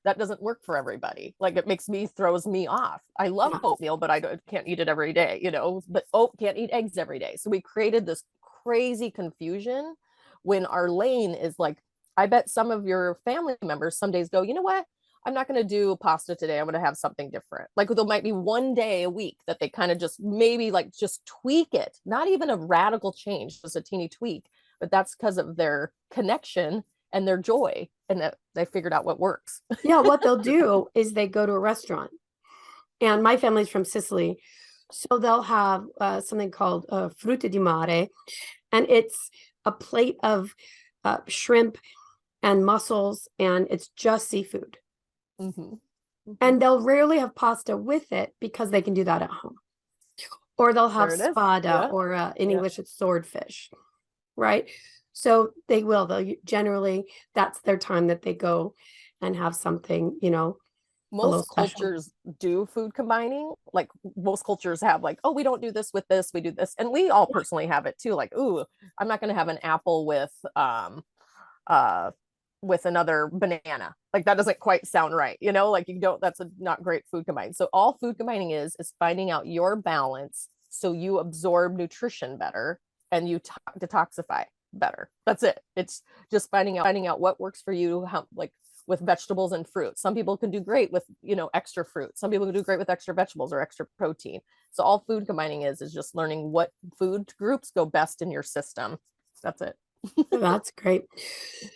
Speaker 3: that doesn't work for everybody. Like it throws me off. I love oatmeal, but I can't eat it every day, but can't eat eggs every day. So we created this crazy confusion when our lane is like, I bet some of your family members some days go, you know what? I'm not going to do pasta today. I'm going to have something different. Like there might be one day a week that they kind of just maybe like just tweak it. Not even a radical change, just a teeny tweak, but that's because of their connection and their joy, and that they figured out what works.
Speaker 1: Yeah, what they'll do is they go to a restaurant, and my family's from Sicily, so they'll have something called frutti di mare, and it's a plate of shrimp and mussels, and it's just seafood. And they'll rarely have pasta with it because they can do that at home, or they'll have spada, or in English it's swordfish, right? So they'll generally, that's their time that they go and have something,
Speaker 3: most cultures do food combining. Like most cultures have like, oh, we don't do this with this, we do this. And we all personally have it too. Like, ooh, I'm not going to have an apple with another banana. Like that doesn't quite sound right. Like that's not great food combining. So all food combining is finding out your balance so you absorb nutrition better and you detoxify better. That's it. It's just finding out what works for you, how, like with vegetables and fruit. Some people can do great with, extra fruit. Some people can do great with extra vegetables or extra protein. So all food combining is just learning what food groups go best in your system. That's it.
Speaker 1: That's great.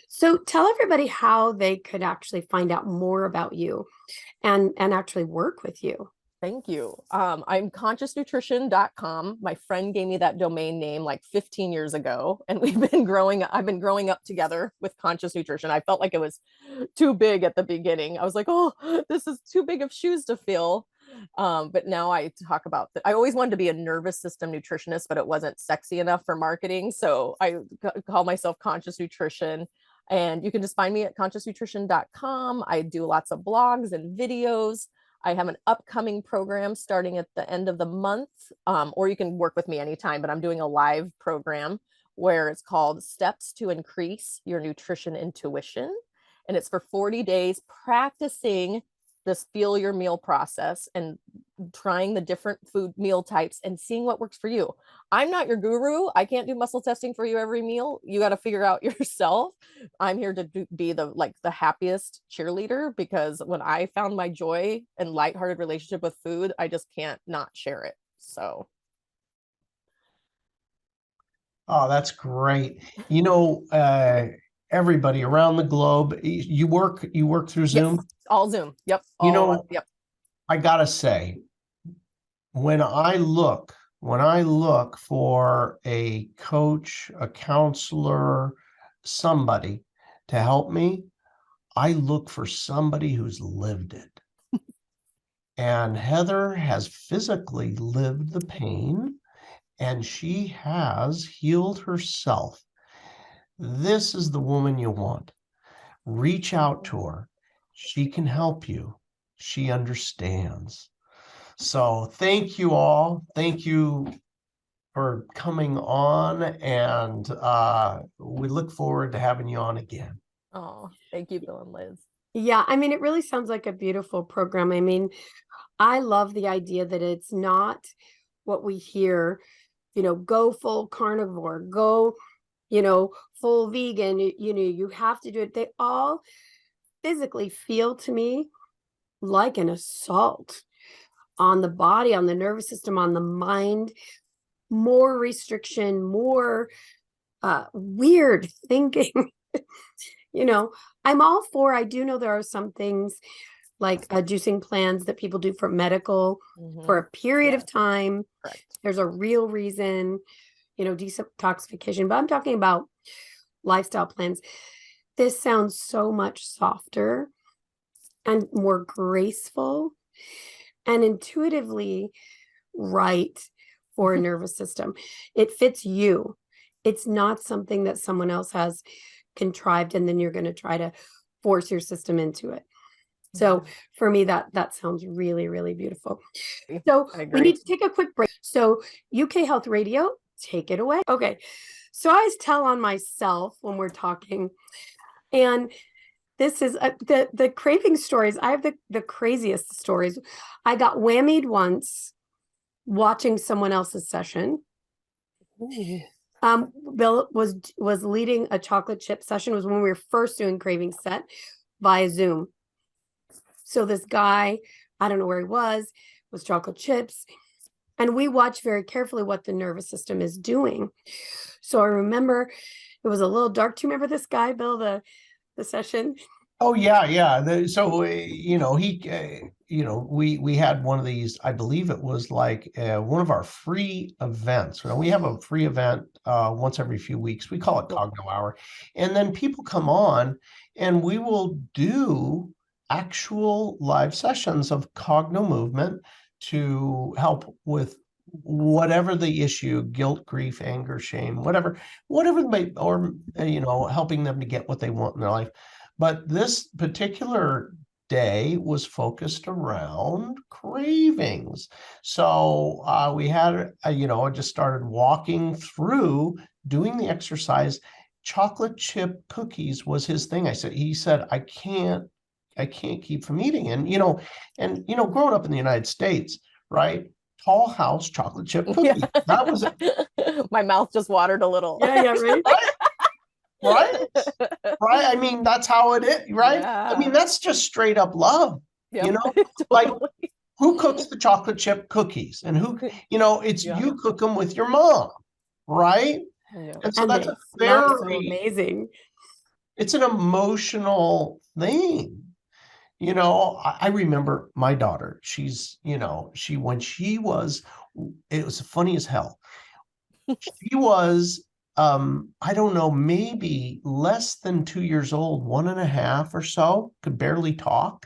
Speaker 1: So tell everybody how they could actually find out more about you and actually work with you.
Speaker 3: Thank you. I'm consciousnutrition.com. My friend gave me that domain name like 15 years ago, and I've been growing up together with Conscious Nutrition. I felt like it was too big at the beginning. I was like, oh, this is too big of shoes to fill. But now I talk about I always wanted to be a nervous system nutritionist, but it wasn't sexy enough for marketing. So I call myself Conscious Nutrition, and you can just find me at consciousnutrition.com. I do lots of blogs and videos. I have an upcoming program starting at the end of the month, or you can work with me anytime, but I'm doing a live program where it's called Steps to Increase Your Nutrition Intuition. And it's for 40 days practicing this feel your meal process and trying the different food meal types and seeing what works for you. I'm not your guru. I can't do muscle testing for you every meal. You got to figure out yourself. I'm here to be the happiest cheerleader, because when I found my joy and lighthearted relationship with food, I just can't not share it. So.
Speaker 2: Oh, that's great. Everybody around the globe, you work through Zoom?
Speaker 3: Yes, all Zoom. Yep. Yep.
Speaker 2: I gotta say, when I look for a coach, a counselor, somebody to help me, I look for somebody who's lived it. And Heather has physically lived the pain, and she has healed herself. This is the woman you want. Reach out to her. She can help you. She understands. So thank you all. Thank you for coming on, and we look forward to having you on again.
Speaker 3: Oh, thank you, Bill and Liz.
Speaker 1: Yeah, I mean, it really sounds like a beautiful program. I mean, I love the idea that it's not what we hear, go full carnivore, go, full vegan, you have to do it. They all physically feel to me like an assault on the body, on the nervous system, on the mind, more restriction, more weird thinking. I'm all for, I do know there are some things like juicing plans that people do for medical for a period of time.
Speaker 3: Correct.
Speaker 1: There's a real reason, detoxification, but I'm talking about lifestyle plans. This sounds so much softer and more graceful and intuitively right for a nervous system. It fits you. It's not something that someone else has contrived and then you're going to try to force your system into it. So for me, that sounds really, really beautiful. So we need to take a quick break. So UK Health Radio, take it away. Okay. So I always tell on myself when we're talking, and this is the craving stories. I have the craziest stories. I got whammied once watching someone else's session. Bill was leading a chocolate chip session. It was when we were first doing Craving set via Zoom. So this guy, I don't know where he was chocolate chips. And we watched very carefully what the nervous system is doing. So I remember it was a little dark. Do you remember this guy, Bill, the session?
Speaker 2: Oh, yeah. We had one of these, I believe it was like one of our free events. We have a free event once every few weeks. We call it Cogno Hour. And then people come on and we will do actual live sessions of Cognomovement to help with whatever the issue, guilt, grief, anger, shame, whatever may, or, helping them to get what they want in their life. But this particular day was focused around cravings. So we had, I just started walking through doing the exercise. Chocolate chip cookies was his thing. He said, I can't keep from eating. And, growing up in the United States, right? Tall House chocolate chip cookie. That was it.
Speaker 3: My mouth just watered a little.
Speaker 1: Yeah, right.
Speaker 2: Right? Right? I mean, that's how it is, right?
Speaker 3: Yeah.
Speaker 2: I mean, that's just straight up love.
Speaker 3: Yep.
Speaker 2: Totally. Like, who cooks the chocolate chip cookies? And who, it's you cook them with your mom, right?
Speaker 3: Yeah.
Speaker 2: And so that's a
Speaker 1: so amazing.
Speaker 2: It's an emotional thing. I remember my daughter, when she was, it was funny as hell. She was, I don't know, maybe less than 2 years old, 1.5 or so, could barely talk,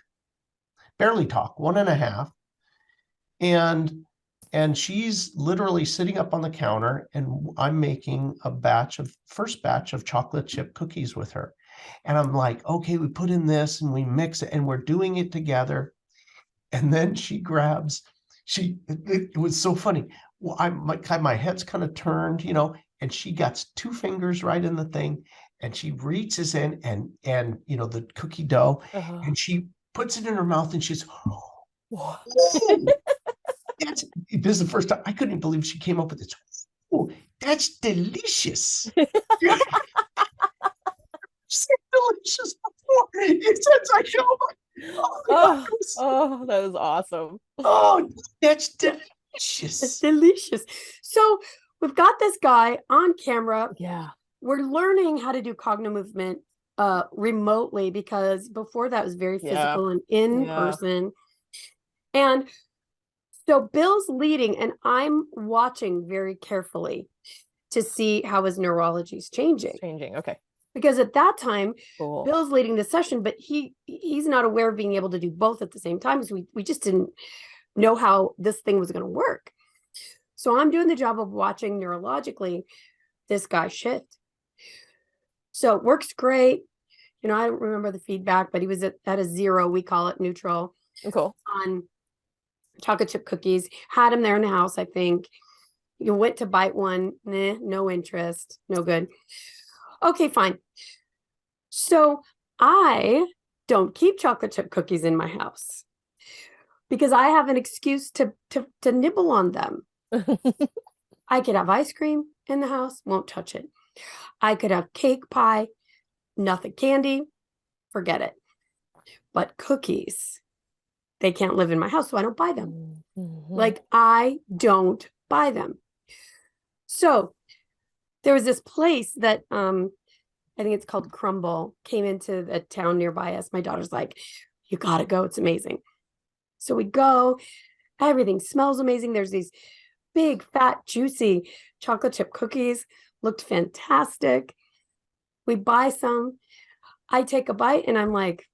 Speaker 2: 1.5. And she's literally sitting up on the counter and I'm making first batch of chocolate chip cookies with her. And I'm like, okay, we put in this and we mix it and we're doing it together. And then she grabs, it was so funny. Well, my head's kind of turned, and she got 2 fingers right in the thing, and she reaches in and the cookie dough, and she puts it in her mouth, and she's, oh, this is the first time I couldn't believe she came up with this. Oh, that's delicious. Delicious before. It's like,
Speaker 3: that was awesome.
Speaker 2: Oh, that's delicious.
Speaker 1: It's delicious. So we've got this guy on camera.
Speaker 3: Yeah.
Speaker 1: We're learning how to do Cognomovement remotely, because before that was very physical and in person. And so Bill's leading, and I'm watching very carefully to see how his neurology is changing.
Speaker 3: Okay.
Speaker 1: Because at that time, Bill's leading the session, but he's not aware of being able to do both at the same time, because we just didn't know how this thing was going to work. So I'm doing the job of watching neurologically this guy shift. So it works great. I don't remember the feedback, but he was at a 0. We call it neutral.
Speaker 3: Cool.
Speaker 1: On chocolate chip cookies. Had him there in the house, I think. You went to bite one. No interest. No good. Okay, fine. So I don't keep chocolate chip cookies in my house because I have an excuse to nibble on them. I could have ice cream in the house, won't touch it. I could have cake, pie, nothing. Candy, forget it. But cookies, they can't live in my house, so I don't buy them. Like, I don't buy them. So there was this place that I think it's called Crumble, came into a town nearby us. My daughter's like, you gotta go, it's amazing. So we go, everything smells amazing. There's these big, fat, juicy chocolate chip cookies, looked fantastic. We buy some. I take a bite and I'm like,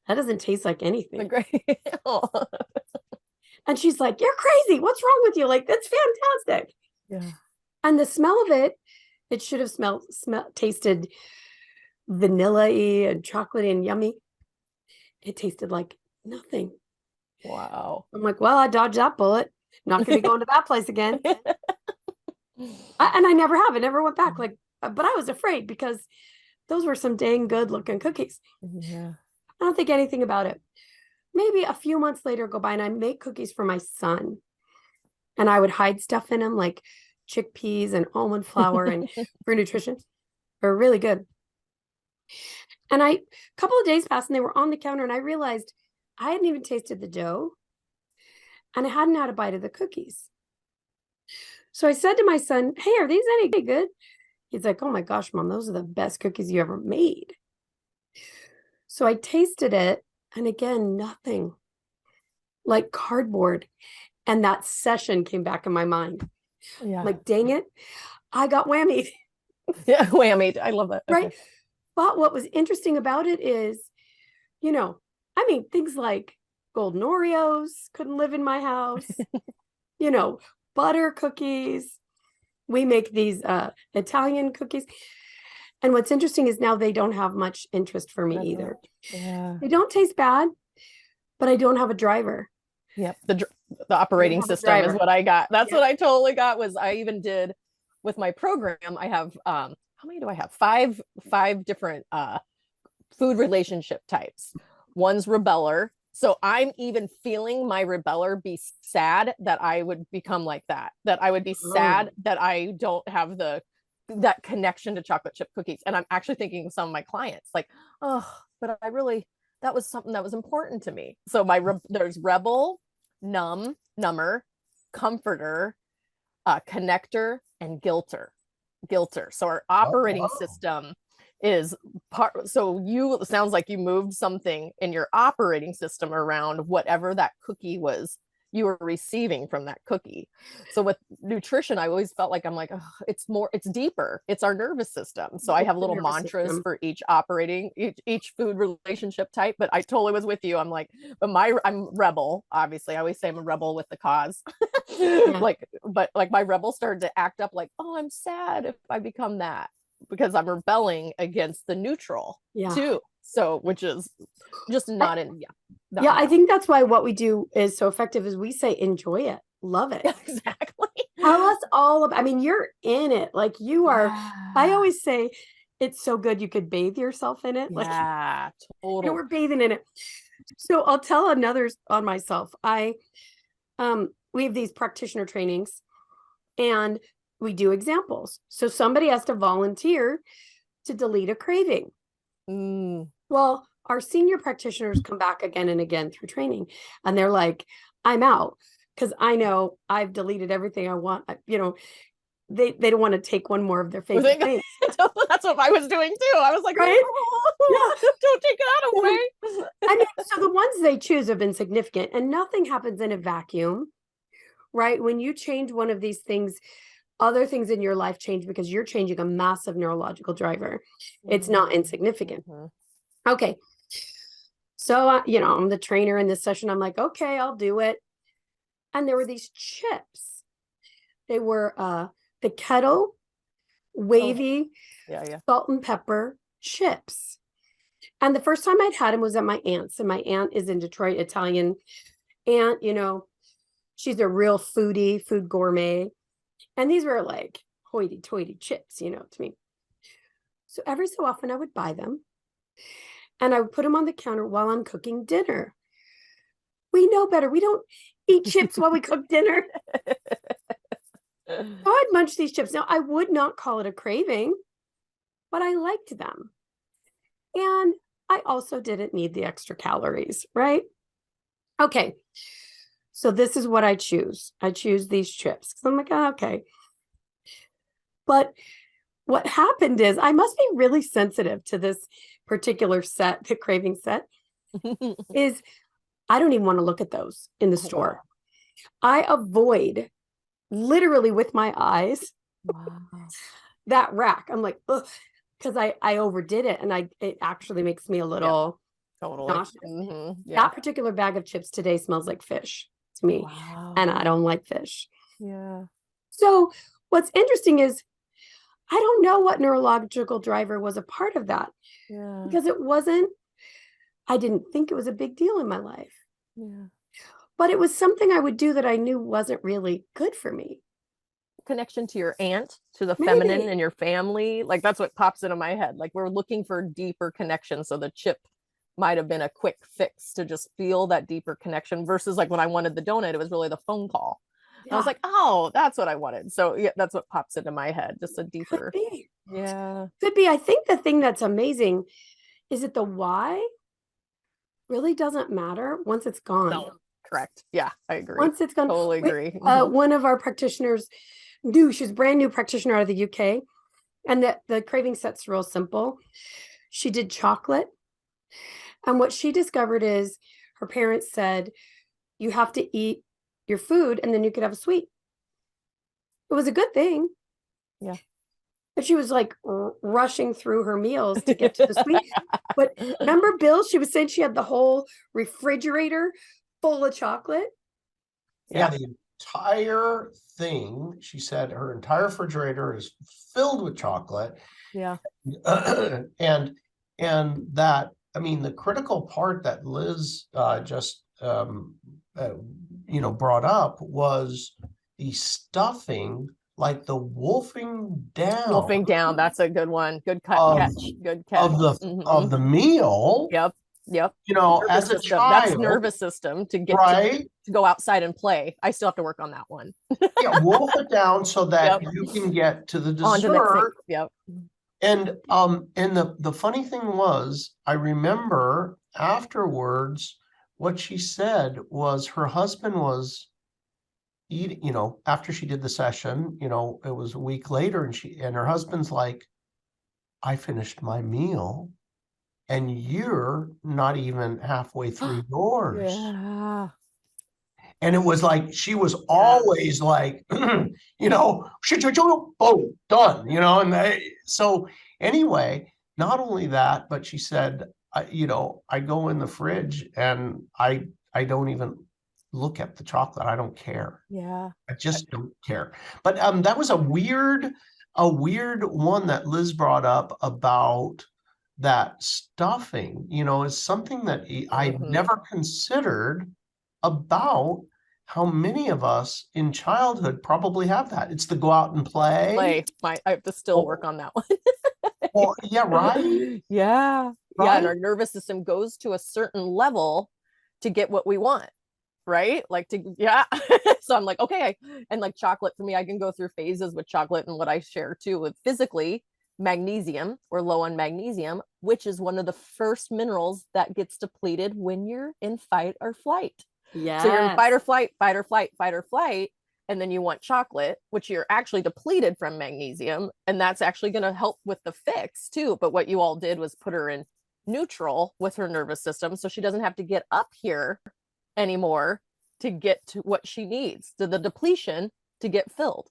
Speaker 1: that doesn't taste like anything. And she's like, you're crazy. What's wrong with you? Like, that's fantastic.
Speaker 3: Yeah.
Speaker 1: And the smell of it should have tasted vanilla-y and chocolatey and yummy. It tasted like nothing.
Speaker 3: Wow.
Speaker 1: I'm like, well, I dodged that bullet. Not going to be going to that place again. And I never have. I never went back. Like, but I was afraid because those were some dang good looking cookies.
Speaker 3: Yeah.
Speaker 1: I don't think anything about it. Maybe a few months later go by and I make cookies for my son. And I would hide stuff in them like chickpeas and almond flour and for nutrition. They're really good. And a couple of days passed and they were on the counter and I realized I hadn't even tasted the dough and I hadn't had a bite of the cookies. So I said to my son, hey, are these any good? He's like, oh my gosh, Mom, those are the best cookies you ever made. So I tasted it and again, nothing, like cardboard. And that session came back in my mind.
Speaker 3: Yeah.
Speaker 1: Like, dang it, I got whammied.
Speaker 3: Yeah, whammied. I love that.
Speaker 1: Right. Okay. But what was interesting about it is, things like golden Oreos couldn't live in my house, butter cookies. We make these Italian cookies. And what's interesting is now they don't have much interest for me either.
Speaker 3: Yeah.
Speaker 1: They don't taste bad, but I don't have a driver.
Speaker 3: Yep. The operating system is what I got. That's what I totally got. Was I even did with my program. I have, how many do I have? Five different food relationship types. One's rebeller. So I'm even feeling my rebeller be sad that I would become like that I would be sad that I don't have that connection to chocolate chip cookies. And I'm actually thinking of some of my clients like, oh, but that was something that was important to me. So there's rebel, number, comforter, connector, and guilter. So our operating system is part. So it sounds like you moved something in your operating system around whatever that cookie was you were receiving from that cookie. So with nutrition, I always felt like it's deeper. It's our nervous system. So I have little mantras for each food relationship type, but I totally was with you. I'm like, I'm rebel. Obviously I always say I'm a rebel with the cause. But my rebel started to act up like, oh, I'm sad if I become that because I'm rebelling against the neutral too. So, which is just not in,
Speaker 1: Yeah, I think that's why what we do is so effective is we say, enjoy it, love it.
Speaker 3: Exactly.
Speaker 1: Tell us all about, I mean, you're in it. Like you are, I always say it's so good you could bathe yourself in it. Like,
Speaker 3: totally.
Speaker 1: we're bathing in it. So I'll tell another on myself. We have these practitioner trainings and we do examples. So somebody has to volunteer to delete a craving. Well, our senior practitioners come back again and again through training and they're like, I'm out because I know I've deleted everything I want. You know, they don't want to take one more of their favorite things.
Speaker 3: That's what I was doing too. I was like,
Speaker 1: right?
Speaker 3: Don't take that away.
Speaker 1: I mean, so the ones they choose have been significant and nothing happens in a vacuum, right? When you change one of these things, other things in your life change because you're changing a massive neurological driver. It's not insignificant. Okay. So, you know, I'm the trainer in this session. I'm like, okay, I'll do it. And there were these chips. They were the kettle wavy salt and pepper chips. And the first time I'd had them was at my aunt's, and my aunt is in Detroit, Italian aunt, you know, she's a real foodie, food gourmet. And these were like hoity-toity chips, you know, to me. So every so often I would buy them and I would put them on the counter while I'm cooking dinner. We know better. We don't eat chips while we cook dinner. So I'd munch these chips. Now, I would not call it a craving, but I liked them. And I also didn't need the extra calories, right? Okay. So this is what I choose. I choose these chips. So I'm like, oh, okay. But what happened is I must be really sensitive to this particular set, the craving set, is I don't even want to look at those in the store. I avoid literally with my eyes that rack. I'm like, ugh, because I overdid it and it actually makes me a little nauseous. That particular bag of chips today smells like fish to me, and I don't like fish. So what's interesting is I don't know what neurological driver was a part of that because it wasn't, I didn't think it was a big deal in my life. But it was something I would do that I knew wasn't really good for me.
Speaker 3: Connection to your aunt, to the feminine in your family. Like that's what pops into my head. Like we're looking for deeper connection. So the chip might have been a quick fix to just feel that deeper connection versus like when I wanted the donut, it was really the phone call. I was like, oh, that's what I wanted. So yeah, that's what pops into my head. Just a deeper.
Speaker 1: Could be. I think the thing that's amazing is that the why really doesn't matter once it's gone.
Speaker 3: No. Correct. Yeah, I agree.
Speaker 1: Once it's gone.
Speaker 3: Totally agree.
Speaker 1: One of our practitioners she's a brand new practitioner out of the UK. And the craving set's real simple. She did chocolate. And what she discovered is her parents said, you have to eat your food and then you could have a sweet. It was a good thing.
Speaker 3: Yeah.
Speaker 1: But she was like rushing through her meals to get to the sweet. But remember, Bill, she was saying she had the whole refrigerator full of chocolate.
Speaker 2: Yeah, the entire thing, she said her entire refrigerator is filled with chocolate.
Speaker 3: Yeah.
Speaker 2: And that, I mean, the critical part that Liz just brought up was the stuffing, like the wolfing down.
Speaker 3: That's a good one. Good catch. Good catch
Speaker 2: of the meal.
Speaker 3: Yep.
Speaker 2: You know,
Speaker 3: nervous
Speaker 2: as a
Speaker 3: system.
Speaker 2: child,
Speaker 3: That's nervous system to get to go outside and play. I still have to work on that one.
Speaker 2: Wolf it down so that you can get to the dessert. And the funny thing was, I remember afterwards what she said was her husband was eating, you know, after she did the session, you know, it was a week later and her husband's like, I finished my meal and you're not even halfway through yours. And it was like, she was always like, you know, boom, done, you know? And so anyway, not only that, but she said, I go in the fridge and I don't even look at the chocolate. I don't care.
Speaker 3: Yeah.
Speaker 2: I just don't care. But that was a weird one that Liz brought up about that stuffing, is something that I never considered about how many of us in childhood probably have that. It's the go out and play.
Speaker 3: I have to still work on that one.
Speaker 2: Well, yeah, right?
Speaker 3: Yeah.
Speaker 2: Right?
Speaker 3: Yeah. And our nervous system goes to a certain level to get what we want. Right? So I'm like, okay. And like chocolate for me, I can go through phases with chocolate, and what I share too with physically, magnesium, we're low on magnesium, which is one of the first minerals that gets depleted when you're in fight or flight.
Speaker 1: Yeah.
Speaker 3: So you're in fight or flight, fight or flight, fight or flight. And then you want chocolate, which you're actually depleted from magnesium. And that's actually going to help with the fix too. But what you all did was put her in neutral with her nervous system, so she doesn't have to get up here anymore to get to what she needs, to the depletion to get filled.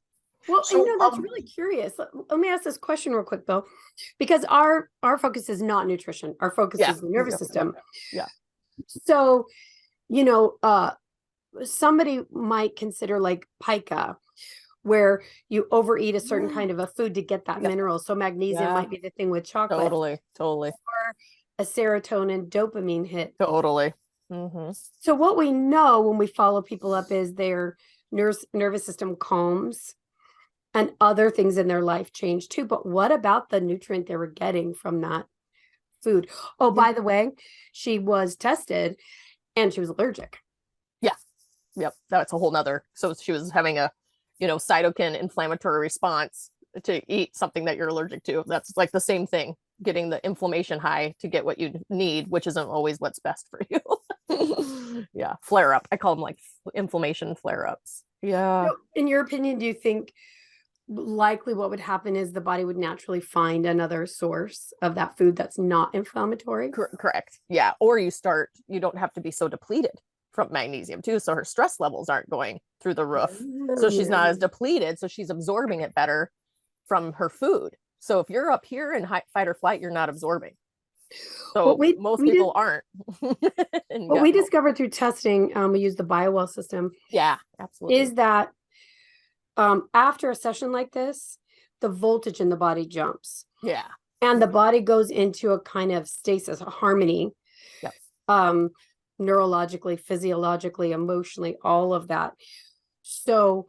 Speaker 1: Well, that's really curious. Let me ask this question real quick, Bill, because our focus is not nutrition. Our focus is the nervous system.
Speaker 3: Yeah.
Speaker 1: So, somebody might consider like pica, where you overeat a certain kind of a food to get that mineral. So magnesium might be the thing with chocolate.
Speaker 3: Totally.
Speaker 1: Or a serotonin dopamine hit.
Speaker 3: Totally.
Speaker 1: So what we know when we follow people up is their nervous system calms and other things in their life change too. But what about the nutrient they were getting from that food? Oh, by the way, she was tested and she was allergic.
Speaker 3: Yeah. Yep. That's a whole nother. So she was having a, cytokine inflammatory response to eat something that you're allergic to. That's like the same thing, getting the inflammation high to get what you need, which isn't always what's best for you. Yeah. Flare up. I call them like inflammation flare ups. Yeah.
Speaker 1: So in your opinion, do you think likely what would happen is the body would naturally find another source of that food that's not inflammatory?
Speaker 3: Correct. Yeah. Or you don't have to be so depleted from magnesium too. So her stress levels aren't going through the roof. So she's not as depleted. So she's absorbing it better from her food. So if you're up here in fight or flight, you're not absorbing. So most people aren't.
Speaker 1: What we discovered through testing, we use the BioWell system.
Speaker 3: Yeah, absolutely.
Speaker 1: Is that after a session like this, the voltage in the body jumps.
Speaker 3: Yeah.
Speaker 1: And the body goes into a kind of stasis, a harmony.
Speaker 3: Yep.
Speaker 1: Neurologically, physiologically, emotionally, all of that. So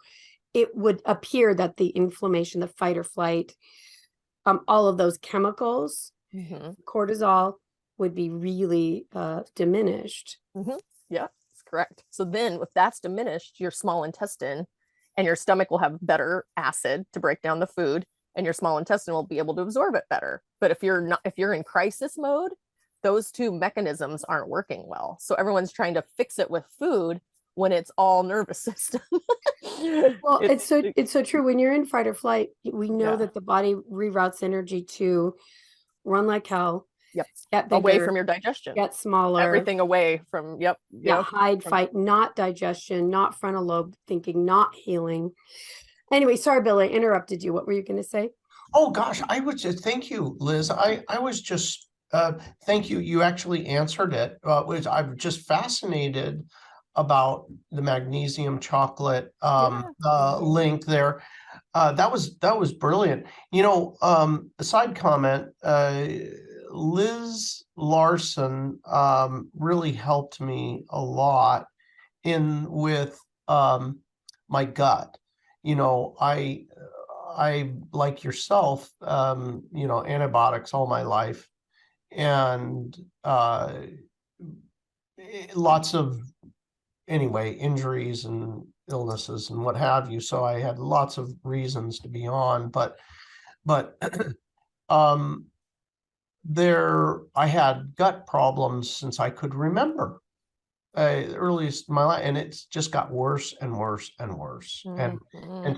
Speaker 1: it would appear that the inflammation, the fight or flight, all of those chemicals, cortisol, would be really diminished.
Speaker 3: Yeah, that's correct. So then if that's diminished, your small intestine and your stomach will have better acid to break down the food, and your small intestine will be able to absorb it better. But if you're in crisis mode, those two mechanisms aren't working well. So everyone's trying to fix it with food when it's all nervous system.
Speaker 1: Well, it's so true. When you're in fight or flight, we know that the body reroutes energy to run like hell.
Speaker 3: Yep.
Speaker 1: Get bigger,
Speaker 3: away from your digestion.
Speaker 1: Get smaller.
Speaker 3: Everything away from,
Speaker 1: hide, fight, not digestion, not frontal lobe thinking, not healing. Anyway, sorry, Bill, I interrupted you. What were you going to say?
Speaker 2: Oh, gosh, I would just thank you, Liz. I was just, thank you. You actually answered it. I'm just fascinated about the magnesium chocolate link there. That was brilliant. A side comment, Liz Larson really helped me a lot with my gut. I like yourself, antibiotics all my life, and lots of injuries and illnesses and what have you. So I had lots of reasons to be on, but I had gut problems since I could remember, earliest in my life, and it's just got worse and worse and worse, and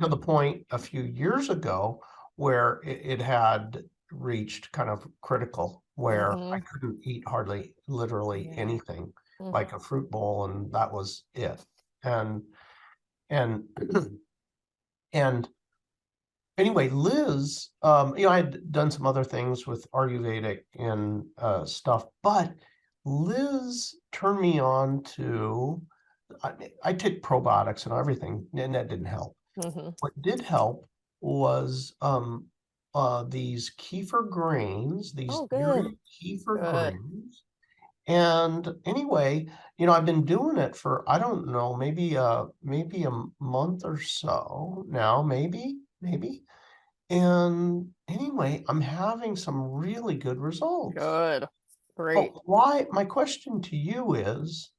Speaker 2: to the point a few years ago where it had reached kind of critical, where I couldn't eat hardly literally anything, like a fruit bowl, and that was it. And anyway, Liz, I had done some other things with Ayurvedic and stuff, but Liz turned me on to, I take probiotics and everything, and that didn't help. What did help was a these kefir grains, these
Speaker 3: Oh,
Speaker 2: dairy
Speaker 3: good.
Speaker 2: kefir
Speaker 3: Good.
Speaker 2: grains. And anyway, I've been doing it for, I don't know, maybe a month or so now, maybe. And anyway, I'm having some really good results.
Speaker 3: Good. Great.
Speaker 2: But why? My question to you is,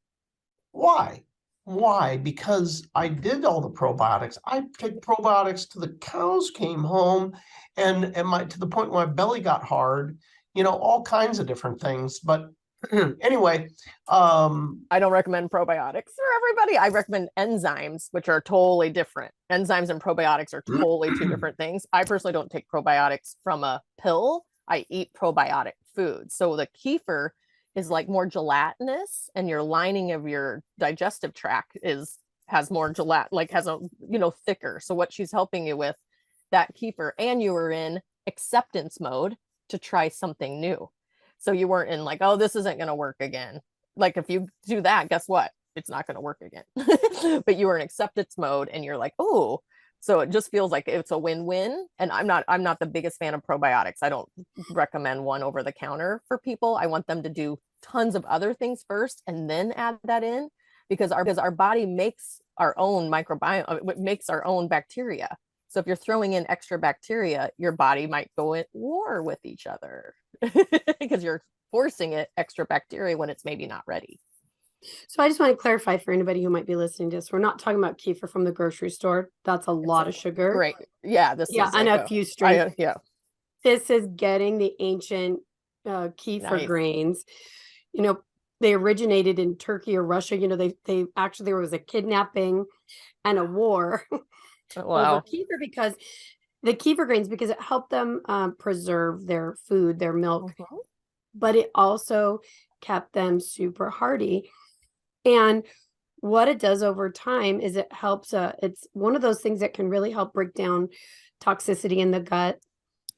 Speaker 2: why? Why? Because I did all the probiotics. I take probiotics till the cows came home, and to the point where my belly got hard, all kinds of different things. But anyway,
Speaker 3: I don't recommend probiotics for everybody. I recommend enzymes, which are totally different. Enzymes and probiotics are totally two different things. I personally don't take probiotics from a pill. I eat probiotic food. So the kefir is like more gelatinous, and your lining of your digestive tract has more gelatin, like has a thicker. So what she's helping you with that kefir, and you were in acceptance mode to try something new. So you weren't in like, oh, this isn't going to work again. Like if you do that, guess what? It's not going to work again. But you were in acceptance mode, and you're like, oh, so it just feels like it's a win-win. And I'm not the biggest fan of probiotics. I don't recommend one over the counter for people. I want them to do tons of other things first and then add that in, because our body makes our own microbiome, makes our own bacteria. So if you're throwing in extra bacteria, your body might go at war with each other because you're forcing it extra bacteria when it's maybe not ready.
Speaker 1: So I just want to clarify for anybody who might be listening to this, we're not talking about kefir from the grocery store. That's a lot of sugar.
Speaker 3: Great. Yeah. This is
Speaker 1: and
Speaker 3: like
Speaker 1: a few strengths.
Speaker 3: yeah.
Speaker 1: This is getting the ancient kefir grains. They originated in Turkey or Russia. They actually, there was a kidnapping and a war over kefir, because the kefir grains, because it helped them preserve their food, their milk, but it also kept them super hardy. And what it does over time is it helps, it's one of those things that can really help break down toxicity in the gut.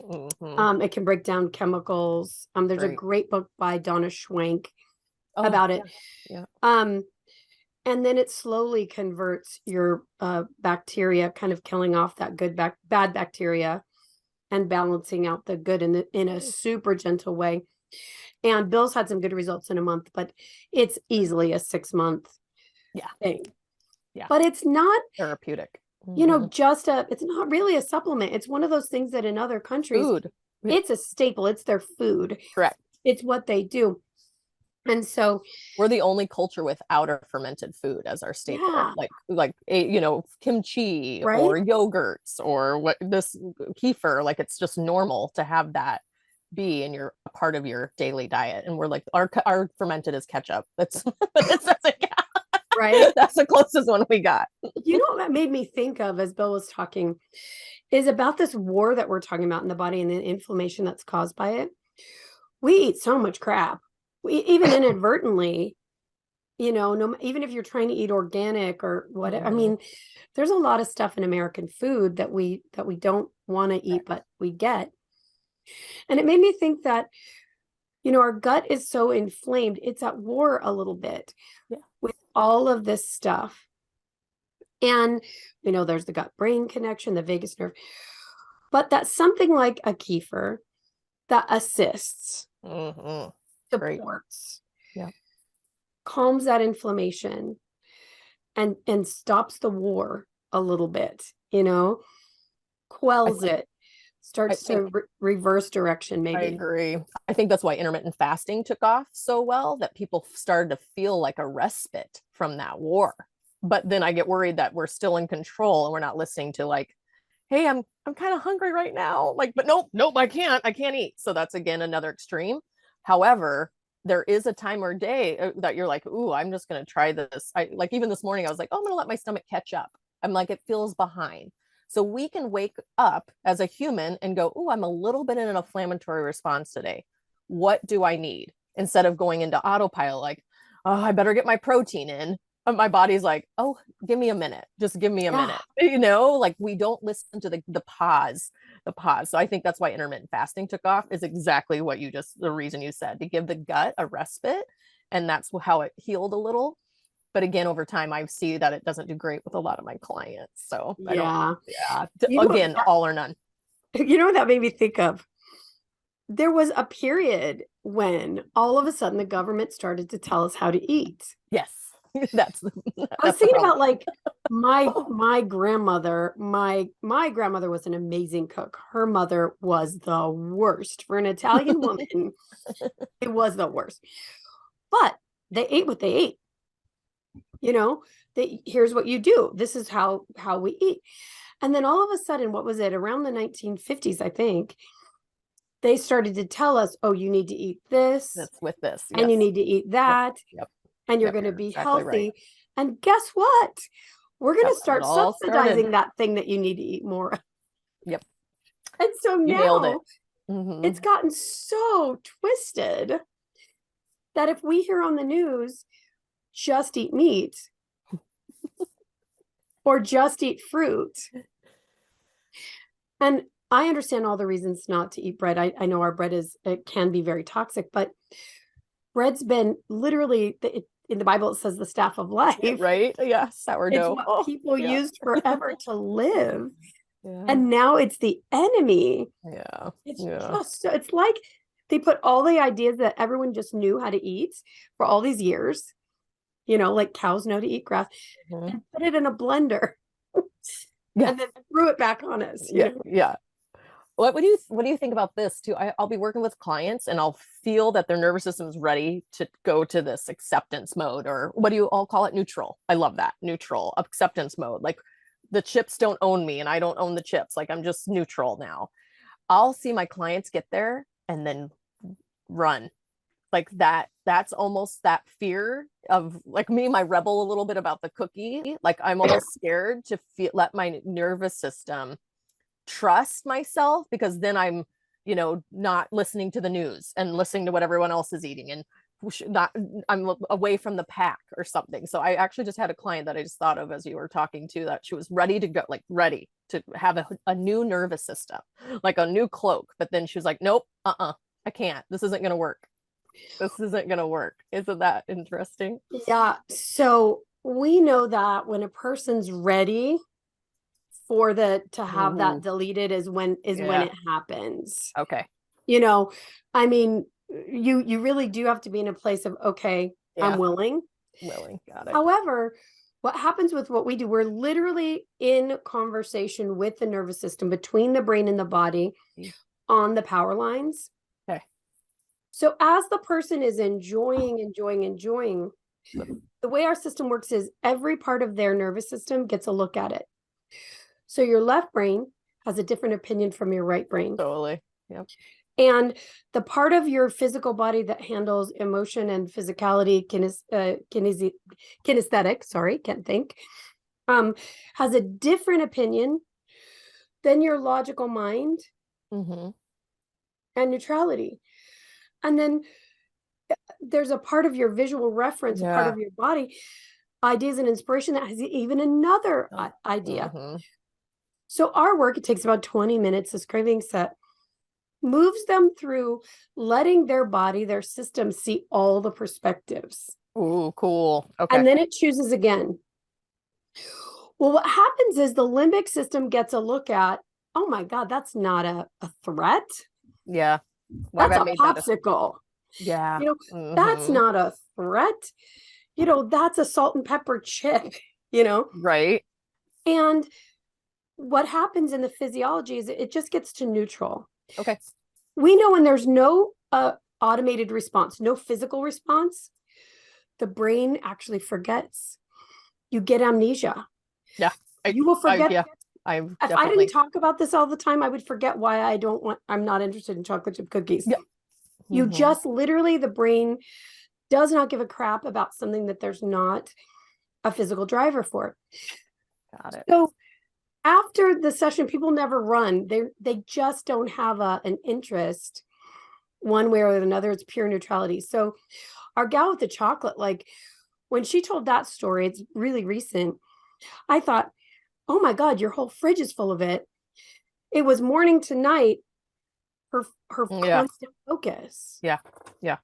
Speaker 1: It can break down chemicals. There's a great book by Donna Schwenk about it.
Speaker 3: Yeah.
Speaker 1: And then it slowly converts your bacteria, kind of killing off that bad bacteria and balancing out the good in a super gentle way. And Bill's had some good results in a month, but it's easily a 6-month thing.
Speaker 3: Yeah.
Speaker 1: But it's not
Speaker 3: therapeutic.
Speaker 1: It's not really a supplement. It's one of those things that in other countries, it's a staple. It's their food.
Speaker 3: Correct.
Speaker 1: It's what they do. And so
Speaker 3: we're the only culture without a fermented food as our staple, like kimchi or yogurts or what this kefir, like it's just normal to have that be in a part of your daily diet. And we're like, our fermented is ketchup. That's right. That's the closest one we got.
Speaker 1: What that made me think of as Bill was talking is about this war that we're talking about in the body and the inflammation that's caused by it. We eat so much crap. We even inadvertently, even if you're trying to eat organic or whatever. I mean, there's a lot of stuff in American food that we don't want to eat, but we get. And it made me think that, our gut is so inflamed. It's at war a little bit with all of this stuff. And, there's the gut-brain connection, the vagus nerve. But that's something like a kefir that assists. Supports, calms that inflammation and stops the war a little bit, quells it, starts to reverse direction. Maybe
Speaker 3: I agree. I think that's why intermittent fasting took off so well, that people started to feel like a respite from that war. But then I get worried that we're still in control and we're not listening to like, hey, I'm kind of hungry right now. Like, but nope, I can't eat. So that's again another extreme. However, there is a time or day that you're like, ooh, I'm just going to try this. Like even this morning, I was like, oh, I'm going to let my stomach catch up. I'm like, it feels behind. So we can wake up as a human and go, ooh, I'm a little bit in an inflammatory response today. What do I need? Instead of going into autopilot, like, oh, I better get my protein in. My body's like, oh, give me a minute. Just give me a minute. Like we don't listen to the pause. So I think that's why intermittent fasting took off, is exactly the reason you said, to give the gut a respite. And that's how it healed a little. But again, over time, I see that it doesn't do great with a lot of my clients. So again, all or none.
Speaker 1: You know what that made me think of? There was a period when all of a sudden the government started to tell us how to eat.
Speaker 3: Yes. That's
Speaker 1: I was thinking about like my grandmother. My grandmother was an amazing cook. Her mother was the worst. For an Italian woman, it was the worst. But they ate what they ate. You know, here's what you do. This is how we eat. And then all of a sudden, what was it? Around the 1950s, I think, they started to tell us, oh, you need to eat this.
Speaker 3: That's with this.
Speaker 1: And you need to eat that.
Speaker 3: Yep.
Speaker 1: And you're going to be healthy. Right. And guess what? We're going to start subsidizing that thing that you need to eat more.
Speaker 3: Yep.
Speaker 1: And so
Speaker 3: you
Speaker 1: now it's gotten so twisted that if we hear on the news, just eat meat or just eat fruit. And I understand all the reasons not to eat bread. I know our bread it can be very toxic, but bread's been literally in the Bible, it says the staff of life.
Speaker 3: Right? Yeah. Sourdough.
Speaker 1: It's what people used forever to live. Yeah. And now it's the enemy.
Speaker 3: Yeah.
Speaker 1: It's just, it's like they put all the ideas that everyone just knew how to eat for all these years, you know, like cows know to eat grass, and put it in a blender and then threw it back on us.
Speaker 3: Yeah. Yeah. What do you think about this too? I'll be working with clients and I'll feel that their nervous system is ready to go to this acceptance mode, or what do you all call it? Neutral. I love that. Neutral acceptance mode. Like the chips don't own me and I don't own the chips. Like I'm just neutral now. I'll see my clients get there and then run like that. That's almost that fear of like me, my rebel a little bit about the cookie. Like I'm almost scared to let my nervous system trust myself, because then I'm, you know, not listening to the news and listening to what everyone else is eating, and I'm away from the pack or something. So I actually just had a client that I just thought of as you were talking to, that she was ready to go, like ready to have a new nervous system, like a new cloak. But then she was like, nope, I can't. This isn't going to work. This isn't going to work. Isn't that interesting?
Speaker 1: Yeah. So we know that when a person's ready for to have that deleted is when it happens.
Speaker 3: Okay.
Speaker 1: You know, I mean, you really do have to be in a place of, okay, I'm willing.
Speaker 3: Got it.
Speaker 1: However, what happens with what we do, we're literally in conversation with the nervous system between the brain and the body on the power lines.
Speaker 3: Okay.
Speaker 1: So as the person is enjoying, the way our system works is every part of their nervous system gets a look at it. So your left brain has a different opinion from your right brain.
Speaker 3: Totally. Yep.
Speaker 1: And the part of your physical body that handles emotion and physicality, kinesthetic, sorry, can't think, has a different opinion than your logical mind and neutrality. And then there's a part of your visual reference, part of your body, ideas and inspiration that has even another idea. So our work, it takes about 20 minutes, this craving set, moves them through letting their body, their system see all the perspectives.
Speaker 3: Ooh, cool. Okay.
Speaker 1: And then it chooses again. Well, what happens is the limbic system gets a look at, oh my God, that's not a threat.
Speaker 3: Yeah.
Speaker 1: That's a popsicle.
Speaker 3: Yeah.
Speaker 1: You know, that's not a threat. You know, that's a salt and pepper chip, you know?
Speaker 3: Right.
Speaker 1: And what happens in the physiology is it just gets to neutral.
Speaker 3: Okay.
Speaker 1: We know when there's no automated response, no physical response, the brain actually forgets. You get amnesia.
Speaker 3: Yeah.
Speaker 1: You will forget.
Speaker 3: If
Speaker 1: I didn't talk about this all the time, I would forget why I'm not interested in chocolate chip cookies. Yeah. You just literally, the brain does not give a crap about something that there's not a physical driver for.
Speaker 3: Got it.
Speaker 1: So after the session, people never run. They just don't have an interest one way or another. It's pure neutrality. So our gal with the chocolate, like when she told that story, it's really recent. I thought, oh my God, your whole fridge is full of it. It was morning to night, her constant focus.
Speaker 3: Yeah. Yeah.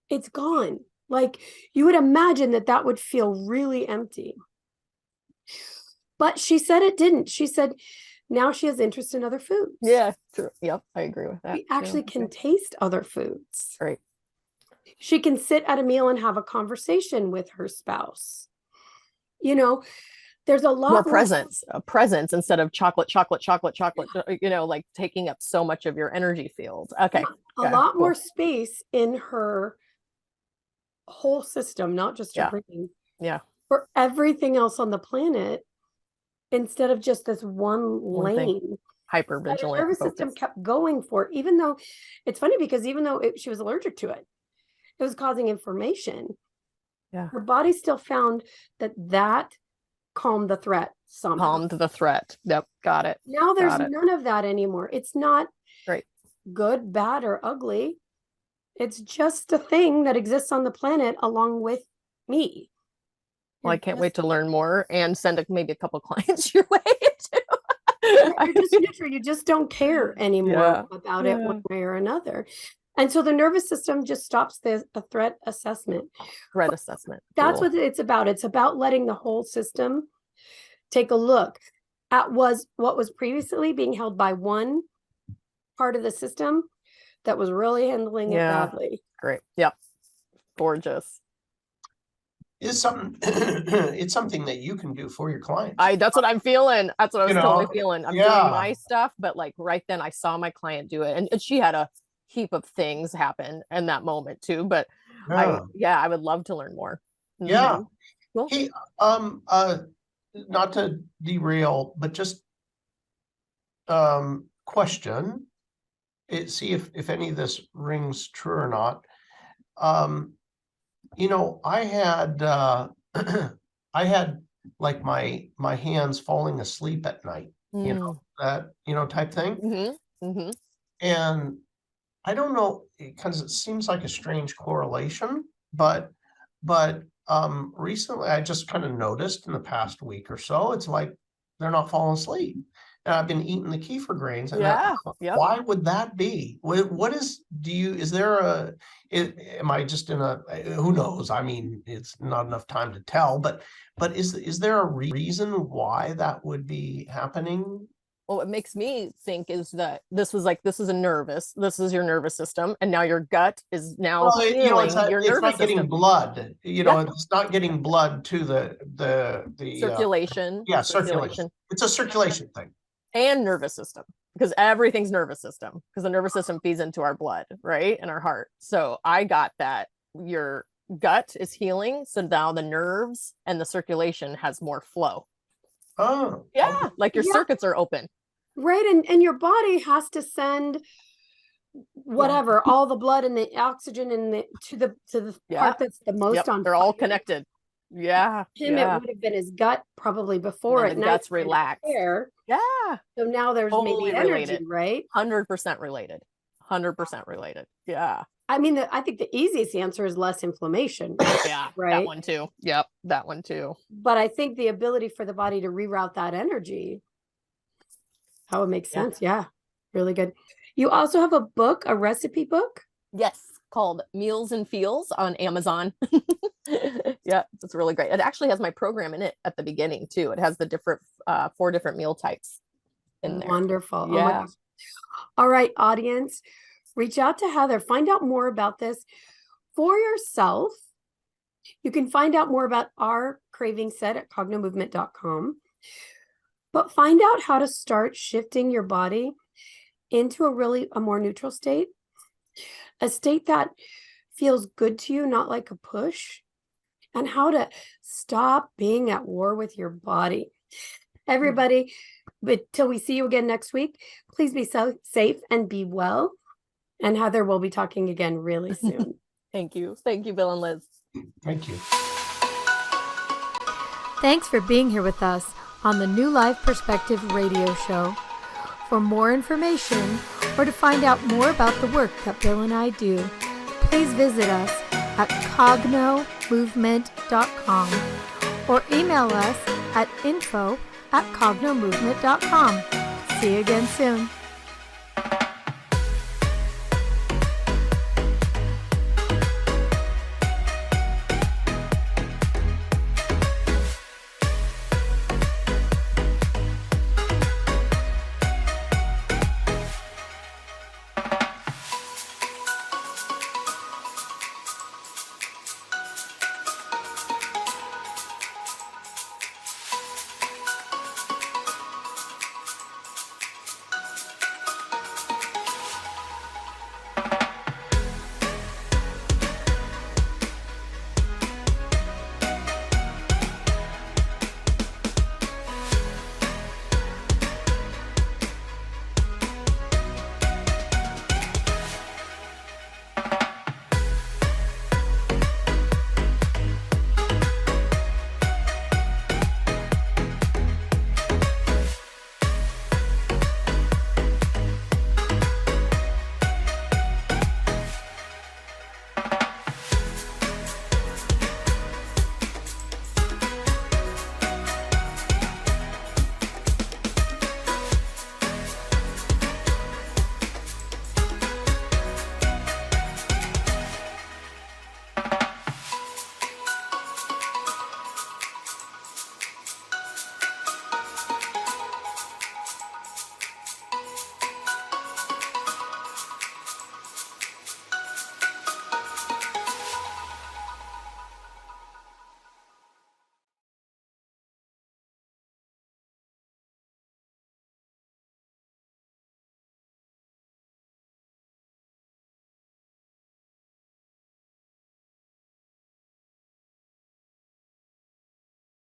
Speaker 1: It's gone. Like you would imagine that would feel really empty. But she said it didn't. She said Now she has interest in other foods.
Speaker 3: Yeah, true. Yep, I agree with that.
Speaker 1: She actually can taste other foods.
Speaker 3: Right.
Speaker 1: She can sit at a meal and have a conversation with her spouse. You know, there's a lot
Speaker 3: more presence, presence instead of chocolate, like taking up so much of your energy field. Okay.
Speaker 1: A lot more space in her whole system, not just her brain.
Speaker 3: Yeah.
Speaker 1: For everything else on the planet, instead of just this one lane.
Speaker 3: Hyper vigilant.
Speaker 1: The nervous system kept going for, even though it's funny because even though she was allergic to it, it was causing inflammation.
Speaker 3: Yeah.
Speaker 1: Her body still found that calmed the threat somehow.
Speaker 3: Calmed the threat. Yep. Got it.
Speaker 1: Now there's none of that anymore. It's not good, bad, or ugly. It's just a thing that exists on the planet along with me.
Speaker 3: Well, I can't wait to learn more and send maybe a couple clients your way too.
Speaker 1: You're just neutral. You just don't care anymore about it one way or another. And so the nervous system just stops the threat assessment. That's what it's about. It's about letting the whole system take a look at what was previously being held by one part of the system that was really handling it badly.
Speaker 3: Great. Yep. Gorgeous.
Speaker 2: It's something that you can do for your clients.
Speaker 3: That's what I'm feeling. That's what I was totally feeling. I'm doing my stuff, but like right then I saw my client do it, and she had a heap of things happen in that moment too. But I would love to learn more.
Speaker 2: Yeah.
Speaker 3: Cool.
Speaker 2: Hey, not to derail, but just question. See if any of this rings true or not. I had like my hands falling asleep at night, type thing. And I don't know, because it seems like a strange correlation, but recently I just kind of noticed in the past week or so, it's like they're not falling asleep. And I've been eating the kefir grains. And why would that be? Am I just in who knows? I mean, it's not enough time to tell, but is there a reason why that would be happening?
Speaker 3: Well, what makes me think is that this is your nervous system, and now your gut is now healing your nervous system. It's not getting
Speaker 2: blood. It's not getting blood to the
Speaker 3: circulation.
Speaker 2: Circulation. It's a circulation thing.
Speaker 3: And nervous system, because everything's nervous system, because the nervous system feeds into our blood, right, and our heart. So I got that your gut is healing, so now the nerves and the circulation has more flow.
Speaker 2: Oh,
Speaker 3: yeah, like your circuits are open.
Speaker 1: Right, and your body has to send whatever all the blood and the oxygen and to the part that's the most on.
Speaker 3: They're all connected. Yeah.
Speaker 1: It would have been his gut probably before at night.
Speaker 3: Gut's relaxed.
Speaker 1: Yeah. So now there's maybe energy,
Speaker 3: related.
Speaker 1: Right?
Speaker 3: 100% related. 100% related. Yeah.
Speaker 1: I mean, I think the easiest answer is less inflammation.
Speaker 3: Yeah.
Speaker 1: Right.
Speaker 3: That one too. Yep. That one too.
Speaker 1: But I think the ability for the body to reroute that energy, how it makes sense. Yeah. Really good. You also have a book, a recipe book?
Speaker 3: Yes. Called Meals and Feels on Amazon. Yeah, it's really great. It actually has my program in it at the beginning too. It has the different 4 different meal types in there.
Speaker 1: Wonderful.
Speaker 3: Yeah.
Speaker 1: All right, audience, reach out to Heather. Find out more about this for yourself. You can find out more about our craving set at cognomovement.com. But find out how to start shifting your body into a more neutral state. A state that feels good to you, not like a push, and how to stop being at war with your body. Everybody, but till we see you again next week, please be safe and be well. And Heather will be talking again really soon.
Speaker 3: Thank you. Thank you, Bill and Liz.
Speaker 2: Thank you.
Speaker 1: Thanks for being here with us on the New Life Perspective radio show. For more information or to find out more about the work that Bill and I do, please visit us at cognomovement.com or email us at info@cognomovement.com. See you again soon.